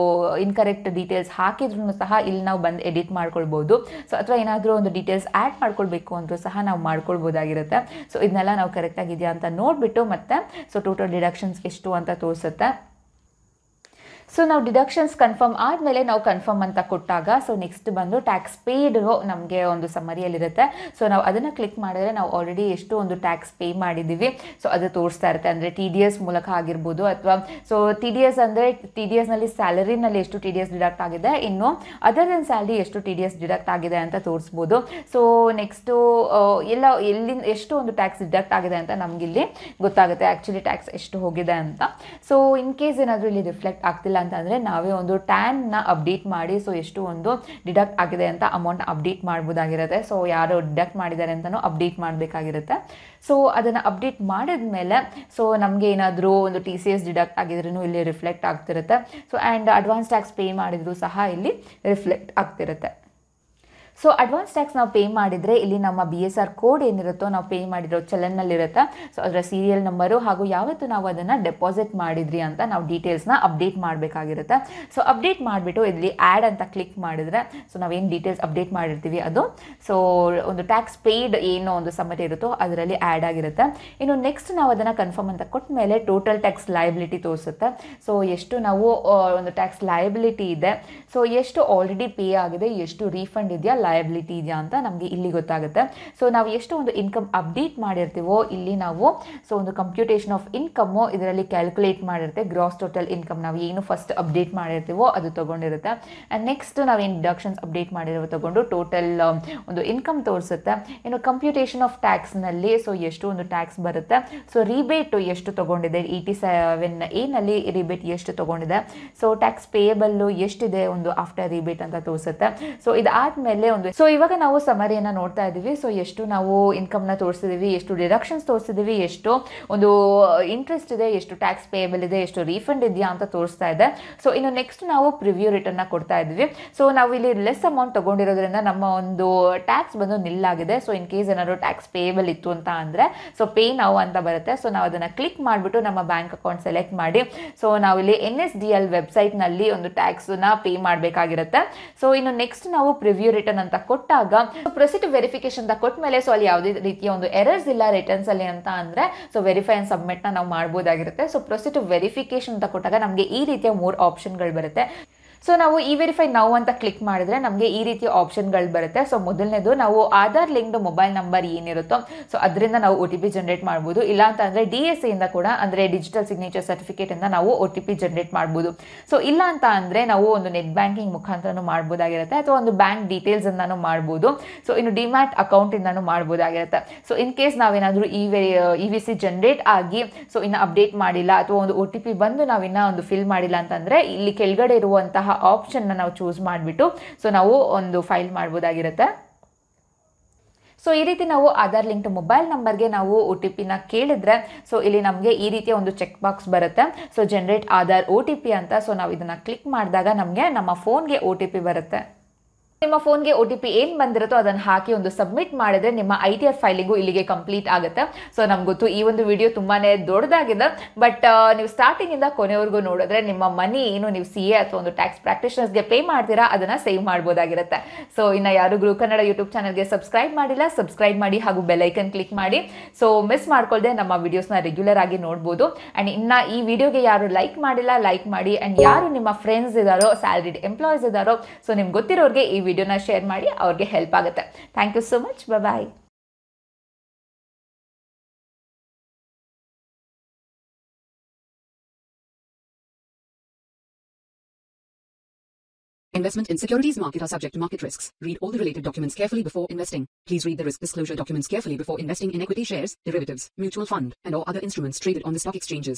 ಇನ್ಕರೆಕ್ಟ್ ಡೀಟೇಲ್ಸ್ ಹಾಕಿದ್ರೂ ಸಹ ಇಲ್ಲಿ ನಾವು ಬಂದು ಎಡಿಟ್ ಮಾಡ್ಕೊಳ್ಬೋದು. ಸೊ ಅಥವಾ ಏನಾದರೂ ಒಂದು ಡೀಟೇಲ್ಸ್ ಆ್ಯಡ್ ಮಾಡ್ಕೊಳ್ಬೇಕು ಅಂದರೂ ಸಹ ನಾವು ಮಾಡ್ಕೊಳ್ಬೋದಾಗಿರುತ್ತೆ. ಸೊ ಇದನ್ನೆಲ್ಲ ನಾವು ಕರೆಕ್ಟಾಗಿದೆಯಾ ಅಂತ ನೋಡಿಬಿಟ್ಟು ಮತ್ತೆ ಸೊ ಟೋಟಲ್ ಡಿಡಕ್ಷನ್ಸ್ ಎಷ್ಟು ಅಂತ ತೋರಿಸುತ್ತೆ. ಸೊ ನಾವು ಡಿಡಕ್ಷನ್ಸ್ ಕನ್ಫರ್ಮ್ ಆದಮೇಲೆ ನಾವು ಕನ್ಫರ್ಮ್ ಅಂತ ಕೊಟ್ಟಾಗ ಸೊ ನೆಕ್ಸ್ಟ್ ಬಂದು ಟ್ಯಾಕ್ಸ್ ಪೇಯ್ಡ್ ನಮಗೆ ಒಂದು ಸಮರಿಯಲ್ಲಿರುತ್ತೆ. ಸೊ ನಾವು ಅದನ್ನು ಕ್ಲಿಕ್ ಮಾಡಿದ್ರೆ ನಾವು ಆಲ್ರೆಡಿ ಎಷ್ಟು ಒಂದು ಟ್ಯಾಕ್ಸ್ ಪೇ ಮಾಡಿದ್ದೀವಿ ಸೊ ಅದು ತೋರಿಸ್ತಾ ಇರುತ್ತೆ. ಅಂದರೆ TDS ಮೂಲಕ ಆಗಿರ್ಬೋದು ಅಥವಾ ಸೊ TDS ಅಂದರೆ TDSನಲ್ಲಿ ಸ್ಯಾಲರಿನಲ್ಲಿ ಎಷ್ಟು TDS ಡಿಡಕ್ಟ್ ಆಗಿದೆ, ಇನ್ನು ಅದರ್ ದೆನ್ ಸ್ಯಾಲರಿ ಎಷ್ಟು TDS ಡಿಡಕ್ಟ್ ಆಗಿದೆ ಅಂತ ತೋರಿಸ್ಬೋದು. ಸೊ ನೆಕ್ಸ್ಟು ಎಲ್ಲಿಂದ ಎಷ್ಟು ಒಂದು ಟ್ಯಾಕ್ಸ್ ಡಿಡಕ್ಟ್ ಆಗಿದೆ ಅಂತ ನಮಗಿಲ್ಲಿ ಗೊತ್ತಾಗುತ್ತೆ, ಆ್ಯಕ್ಚುಲಿ ಟ್ಯಾಕ್ಸ್ ಎಷ್ಟು ಹೋಗಿದೆ ಅಂತ. ಸೊ ಇನ್ ಕೇಸ್ ಏನಾದರೂ ಇಲ್ಲಿ ರಿಫ್ಲೆಕ್ಟ್ ಆಗ್ತಿಲ್ಲ ಅಂತಂದರೆ ನಾವೇ ಒಂದು ಟ್ಯಾನ್ನ ಅಪ್ಡೇಟ್ ಮಾಡಿ ಸೊ ಎಷ್ಟು ಒಂದು ಡಿಡಕ್ಟ್ ಆಗಿದೆ ಅಂತ ಅಮೌಂಟ್ ಅಪ್ಡೇಟ್ ಮಾಡ್ಬೋದಾಗಿರುತ್ತೆ. ಸೊ ಯಾರು ಡಿಡಕ್ಟ್ ಮಾಡಿದ್ದಾರೆ ಅಂತಲೂ ಅಪ್ಡೇಟ್ ಮಾಡಬೇಕಾಗಿರುತ್ತೆ. ಸೊ ಅದನ್ನು ಅಪ್ಡೇಟ್ ಮಾಡಿದ್ಮೇಲೆ ಸೊ ನಮಗೆ ಏನಾದರೂ ಒಂದು TCS ಡಿಡಕ್ಟ್ ಆಗಿದ್ರೂ ಇಲ್ಲಿ ರಿಫ್ಲೆಕ್ಟ್ ಆಗ್ತಿರುತ್ತೆ. So and advance tax pay ಮಾಡಿದರೂ ಸಹ ಇಲ್ಲಿ ರಿಫ್ಲೆಕ್ಟ್ ಆಗ್ತಿರುತ್ತೆ. ಸೊ ಅಡ್ವಾನ್ಸ್ ಟ್ಯಾಕ್ಸ್ ನಾವು ಪೇ ಮಾಡಿದರೆ ಇಲ್ಲಿ ನಮ್ಮ BSR ಕೋಡ್ ಏನಿರುತ್ತೋ ನಾವು ಪೇ ಮಾಡಿರೋ ಚಲನ್ನಲ್ಲಿರುತ್ತೆ. ಸೊ ಅದರ ಸೀರಿಯಲ್ ನಂಬರು ಹಾಗೂ ಯಾವತ್ತು ನಾವು ಅದನ್ನು ಡೆಪಾಸಿಟ್ ಮಾಡಿದ್ರಿ ಅಂತ ನಾವು ಡೀಟೇಲ್ಸ್ನ ಅಪ್ಡೇಟ್ ಮಾಡಬೇಕಾಗಿರುತ್ತೆ. ಸೊ ಅಪ್ಡೇಟ್ ಮಾಡಿಬಿಟ್ಟು ಇಲ್ಲಿ ಆ್ಯಡ್ ಅಂತ ಕ್ಲಿಕ್ ಮಾಡಿದರೆ ಸೊ ನಾವೇನು ಡೀಟೇಲ್ಸ್ ಅಪ್ಡೇಟ್ ಮಾಡಿರ್ತೀವಿ ಅದು ಸೊ ಒಂದು ಟ್ಯಾಕ್ಸ್ ಪೇಯ್ಡ್ ಏನೋ ಒಂದು ಸಮರಿ ಇರುತ್ತೋ ಅದರಲ್ಲಿ ಆ್ಯಡ್ ಆಗಿರುತ್ತೆ. ಇನ್ನು ನೆಕ್ಸ್ಟ್ ನಾವು ಅದನ್ನು ಕನ್ಫರ್ಮ್ ಅಂತ ಕೊಟ್ಟ ಮೇಲೆ ಟೋಟಲ್ ಟ್ಯಾಕ್ಸ್ ಲಯಬಿಲಿಟಿ ತೋರಿಸುತ್ತೆ. ಸೊ ಎಷ್ಟು ನಾವು ಒಂದು ಟ್ಯಾಕ್ಸ್ ಲಯಬಿಲಿಟಿ ಇದೆ, ಸೊ ಎಷ್ಟು ಆಲ್ರೆಡಿ ಪೇ ಆಗಿದೆ, ಎಷ್ಟು ರೀಫಂಡ್ ಇದೆಯಾ, ಲಯಬಿಲಿಟಿ ಇದೆಯಾ ಅಂತ ನಮಗೆ ಇಲ್ಲಿ ಗೊತ್ತಾಗುತ್ತೆ. ಸೊ ನಾವು ಎಷ್ಟು ಒಂದು ಇನ್ಕಮ್ ಅಪ್ಡೇಟ್ ಮಾಡಿರ್ತೀವೋ ಇಲ್ಲಿ ನಾವು ಸೊ ಒಂದು ಕಂಪ್ಯೂಟೇಷನ್ ಆಫ್ ಇನ್ಕಮ್ಮು ಇದರಲ್ಲಿ ಕ್ಯಾಲ್ಕುಲೇಟ್ ಮಾಡಿರುತ್ತೆ. ಗ್ರಾಸ್ ಟೋಟಲ್ ಇನ್ಕಮ್ ನಾವು ಏನು ಫಸ್ಟ್ ಅಪ್ಡೇಟ್ ಮಾಡಿರ್ತೀವೋ ಅದು ತೊಗೊಂಡಿರುತ್ತೆ. ಆ್ಯಂಡ್ ನೆಕ್ಸ್ಟ್ ನಾವೇನು ಡಿಡಕ್ಷನ್ಸ್ ಅಪ್ಡೇಟ್ ಮಾಡಿರೋ ತೊಗೊಂಡು ಟೋಟಲ್ ಒಂದು ಇನ್ಕಮ್ ತೋರಿಸುತ್ತೆ. ಇನ್ನು ಕಂಪ್ಯೂಟೇಷನ್ ಆಫ್ ಟ್ಯಾಕ್ಸ್ನಲ್ಲಿ ಸೊ ಎಷ್ಟು ಒಂದು ಟ್ಯಾಕ್ಸ್ ಬರುತ್ತೆ, ಸೊ ರಿಬೇಟು ಎಷ್ಟು ತೊಗೊಂಡಿದೆ, 87A ರಿಬೇಟ್ ಎಷ್ಟು ತೊಗೊಂಡಿದೆ, ಸೊ ಟ್ಯಾಕ್ಸ್ ಪೇಯಬಲ್ಲು ಎಷ್ಟಿದೆ ಒಂದು ಆಫ್ಟರ್ ರಿಬೇಟ್ ಅಂತ ತೋರಿಸುತ್ತೆ. ಸೊ ಇದಾದಮೇಲೆ ಸೊ ಇವಾಗ ನಾವು ಸಮರಿಯನ್ನು ನೋಡ್ತಾ ಇದ್ದೀವಿ. ಸೊ ಎಷ್ಟು ನಾವು ಇನ್ಕಮ್ನ ತೋರಿಸಿದೀವಿ, ಎಷ್ಟು ಡಿಡಕ್ಷನ್ಸ್ ತೋರಿಸಿದೀವಿ, ಎಷ್ಟು ಒಂದು ಇಂಟ್ರೆಸ್ಟ್ ಇದೆ, ಎಷ್ಟು ಟ್ಯಾಕ್ಸ್ ಪೇಯಬಲ್ ಇದೆ, ಎಷ್ಟು ರೀಫಂಡ್ ಇದೆಯಾ ಅಂತ ತೋರಿಸ್ತಾ ಇದೆ. ಸೊ ಇನ್ನು ನೆಕ್ಸ್ಟ್ ನಾವು ಪ್ರಿವ್ಯೂ ರಿಟರ್ನ್ನ ಕೊಡ್ತಾ ಇದ್ವಿ. ಸೊ ನಾವು ಇಲ್ಲಿ ಲೆಸ್ ಅಮೌಂಟ್ ತೊಗೊಂಡಿರೋದ್ರಿಂದ ನಮ್ಮ ಒಂದು ಟ್ಯಾಕ್ಸ್ ಬಂದು ನಿಲ್ಲಾಗಿದೆ. ಸೊ ಇನ್ ಕೇಸ್ ಏನಾದ್ರು ಟ್ಯಾಕ್ಸ್ ಪೇಯಬಲ್ ಇತ್ತು ಅಂತ ಅಂದರೆ ಸೊ ಪೇ ನಾವು ಅಂತ ಬರುತ್ತೆ. ಸೊ ನಾವು ಅದನ್ನು ಕ್ಲಿಕ್ ಮಾಡಿಬಿಟ್ಟು ನಮ್ಮ ಬ್ಯಾಂಕ್ ಅಕೌಂಟ್ ಸೆಲೆಕ್ಟ್ ಮಾಡಿ ಸೊ ನಾವಿಲ್ಲಿ NSDL ವೆಬ್ಸೈಟ್ನಲ್ಲಿ ಒಂದು ಟ್ಯಾಕ್ಸನ್ನ ಪೇ ಮಾಡಬೇಕಾಗಿರುತ್ತೆ. ಸೊ ಇನ್ನು ನೆಕ್ಸ್ಟ್ ನಾವು ಪ್ರಿವ್ಯೂ ರಿಟರ್ನ್ ಅಂತ ಕೊಟ್ಟಾಗ ಪ್ರೊಸೀಡ್ ವೆರಿಫಿಕೇಶನ್ ಅಂತ ಕೊಟ್ಟ ಮೇಲೆ ಸೊ ಅಲ್ಲಿ ಯಾವುದೇ ರೀತಿಯ ಒಂದು ಎರರ್ಸ್ ಇಲ್ಲ ರಿಟರ್ನ್ಸ್ ಅಲ್ಲಿ ಅಂತ ಅಂದರೆ ಸೊ ವೆರಿಫೈ ಅಂಡ್ ಸಬ್ಮಿಟ್ನ ನಾವು ಮಾಡ್ಬೋದಾಗಿರುತ್ತೆ. ಸೊ ಪ್ರೊಸೀಡ್ ವೆರಿಫಿಕೇಶನ್ ಅಂತ ಕೊಟ್ಟಾಗ ನಮಗೆ ಈ ರೀತಿಯ 3 ಆಪ್ಷನ್ಗಳು ಬರುತ್ತೆ. ಸೊ ನಾವು ಇ ವೆರಿಫೈ ನೌ ಅಂತ ಕ್ಲಿಕ್ ಮಾಡಿದ್ರೆ ನಮಗೆ ಈ ರೀತಿಯ ಆಪ್ಷನ್ಗಳು ಬರುತ್ತೆ. ಸೊ ಮೊದಲನೇದು ನಾವು ಆಧಾರ್ ಲಿಂಕ್ಡ್ ಮೊಬೈಲ್ ನಂಬರ್ ಏನಿರುತ್ತೋ ಸೊ ಅದರಿಂದ ನಾವು OTP ಜನರೇಟ್ ಮಾಡ್ಬೋದು. ಇಲ್ಲ ಅಂತ ಅಂದ್ರೆ DSA ಇಂದ ಕೂಡ ಅಂದ್ರೆ ಡಿಜಿಟಲ್ ಸಿಗ್ನೇಚರ್ ಸರ್ಟಿಫಿಕೇಟ್ ಇಂದ ನಾವು OTP ಜನರೇಟ್ ಮಾಡ್ಬೋದು. ಸೊ ಇಲ್ಲ ಅಂತ ಅಂದ್ರೆ ನಾವು ಒಂದು ನೆಟ್ ಬ್ಯಾಂಕಿಂಗ್ ಮುಖಾಂತರನೂ ಮಾಡ್ಬೋದಾಗಿರುತ್ತೆ ಅಥವಾ ಒಂದು ಬ್ಯಾಂಕ್ ಡೀಟೇಲ್ಸ್ ಇಂದಾನು ಮಾಡ್ಬೋದು. ಸೊ ಇನ್ನು ಡಿಮ್ಯಾಟ್ ಅಕೌಂಟ್ ಇಂದಾನು ಮಾಡ್ಬೋದಾಗಿರುತ್ತೆ. ಸೊ ಇನ್ ಕೇಸ್ ನಾವೇನಾದ್ರೂ EVC ಜನರೇಟ್ ಆಗಿ ಸೊ ಇನ್ನು ಅಪ್ಡೇಟ್ ಮಾಡಿಲ್ಲ ಅಥವಾ ಒಂದು OTP ಬಂದು ನಾವಿನ್ನ ಒಂದು ಫಿಲ್ ಮಾಡಿಲ್ಲ ಅಂತಂದ್ರೆ ಇಲ್ಲಿ ಕೆಳಗಡೆ ಇರುವಂತಹ ಆಪ್ಷನ್ ನಾವು ಚೂಸ್ ಮಾಡಿಬಿಟ್ಟು ಸೊ ನಾವು ಒಂದು ಫೈಲ್ ಮಾಡ್ಬೋದಾಗಿರುತ್ತೆ. ಸೊ ಈ ರೀತಿ ನಾವು ಆಧಾರ್ ಲಿಂಕ್ಡ್ ಮೊಬೈಲ್ ನಂಬರ್ಗೆ ನಾವು OTP ನ ಕೇಳಿದ್ರೆ ಸೊ ಇಲ್ಲಿ ನಮಗೆ ಈ ರೀತಿಯ ಒಂದು ಚೆಕ್ ಬಾಕ್ಸ್ ಬರುತ್ತೆ. ಸೊ ಜನರೇಟ್ ಆಧಾರ್ OTP ಅಂತ. ಸೊ ನಾವು ಇದನ್ನ ಕ್ಲಿಕ್ ಮಾಡಿದಾಗ ನಮಗೆ ನಮ್ಮ ಫೋನ್ಗೆ OTP ಬರುತ್ತೆ. ನಿಮ್ಮ ಫೋನ್ಗೆ OTP ಏನು ಬಂದಿರುತ್ತೋ ಅದನ್ನು ಹಾಕಿ ಒಂದು ಸಬ್ಮಿಟ್ ಮಾಡಿದ್ರೆ ನಿಮ್ಮ ITR ಫೈಲಿಂಗು ಇಲ್ಲಿಗೆ ಕಂಪ್ಲೀಟ್ ಆಗುತ್ತೆ. ಸೊ ನಮ್ಗೆ ಗೊತ್ತು ಈ ಒಂದು ವಿಡಿಯೋ ತುಂಬಾನೇ ದೊಡ್ಡದಾಗಿದೆ, ಬಟ್ ನೀವು ಸ್ಟಾರ್ಟಿಂಗ್ ಇಂದ ಕೊನೆವರೆಗೂ ನೋಡಿದ್ರೆ ನಿಮ್ಮ ಮನಿ ಏನು ನೀವು CA ಅಥವಾ ಒಂದು ಟ್ಯಾಕ್ಸ್ ಪ್ರಾಕ್ಟಿಷನರ್ಸ್ಗೆ ಪೇ ಮಾಡ್ತೀರಾ ಅದನ್ನ ಸೇವ್ ಮಾಡ್ಬೋದಾಗಿರುತ್ತೆ. ಸೊ ಇನ್ನು ಯಾರು ಗ್ರೂ ಕನ್ನಡ ಯೂಟ್ಯೂಬ್ ಚಾನಲ್ಗೆ ಸಬ್ಸ್ಕ್ರೈಬ್ ಮಾಡಿಲ್ಲ ಸಬ್ಸ್ಕ್ರೈಬ್ ಮಾಡಿ ಹಾಗೂ ಬೆಲ್ ಐಕನ್ ಕ್ಲಿಕ್ ಮಾಡಿ. ಸೊ ಮಿಸ್ ಮಾಡ್ಕೊಳ್ದೆ ನಮ್ಮ ವಿಡಿಯೋಸ್ನ ರೆಗ್ಯುಲರ್ ಆಗಿ ನೋಡ್ಬೋದು. ಅಂಡ್ ಇನ್ನ ಈ ವಿಡಿಯೋಗೆ ಯಾರು ಲೈಕ್ ಮಾಡಿಲ್ಲ ಲೈಕ್ ಮಾಡಿ. ಅಂಡ್ ಯಾರು ನಿಮ್ಮ ಫ್ರೆಂಡ್ಸ್ ಇದಾರೋ ಸ್ಯಾಲರಿಡ್ ಎಂಪ್ಲಾಯೀಸ್ ಇದಾರೋ ಸೊ ನಿಮ್ಗೆ ಗೊತ್ತಿರೋರಿಗೆ ಈ ವಿಡಿಯೋನ ಶೇರ್ ಮಾಡಿ, ಅವ್ರಿಗೆ ಹೆಲ್ಪ್ ಆಗುತ್ತೆ. Thank you so much. Bye. Investment in securities market are subject to market risks. Read all the related documents carefully before investing. Please read the risk disclosure documents carefully before investing in equity shares, derivatives, mutual fund, and or other instruments traded on the stock exchanges.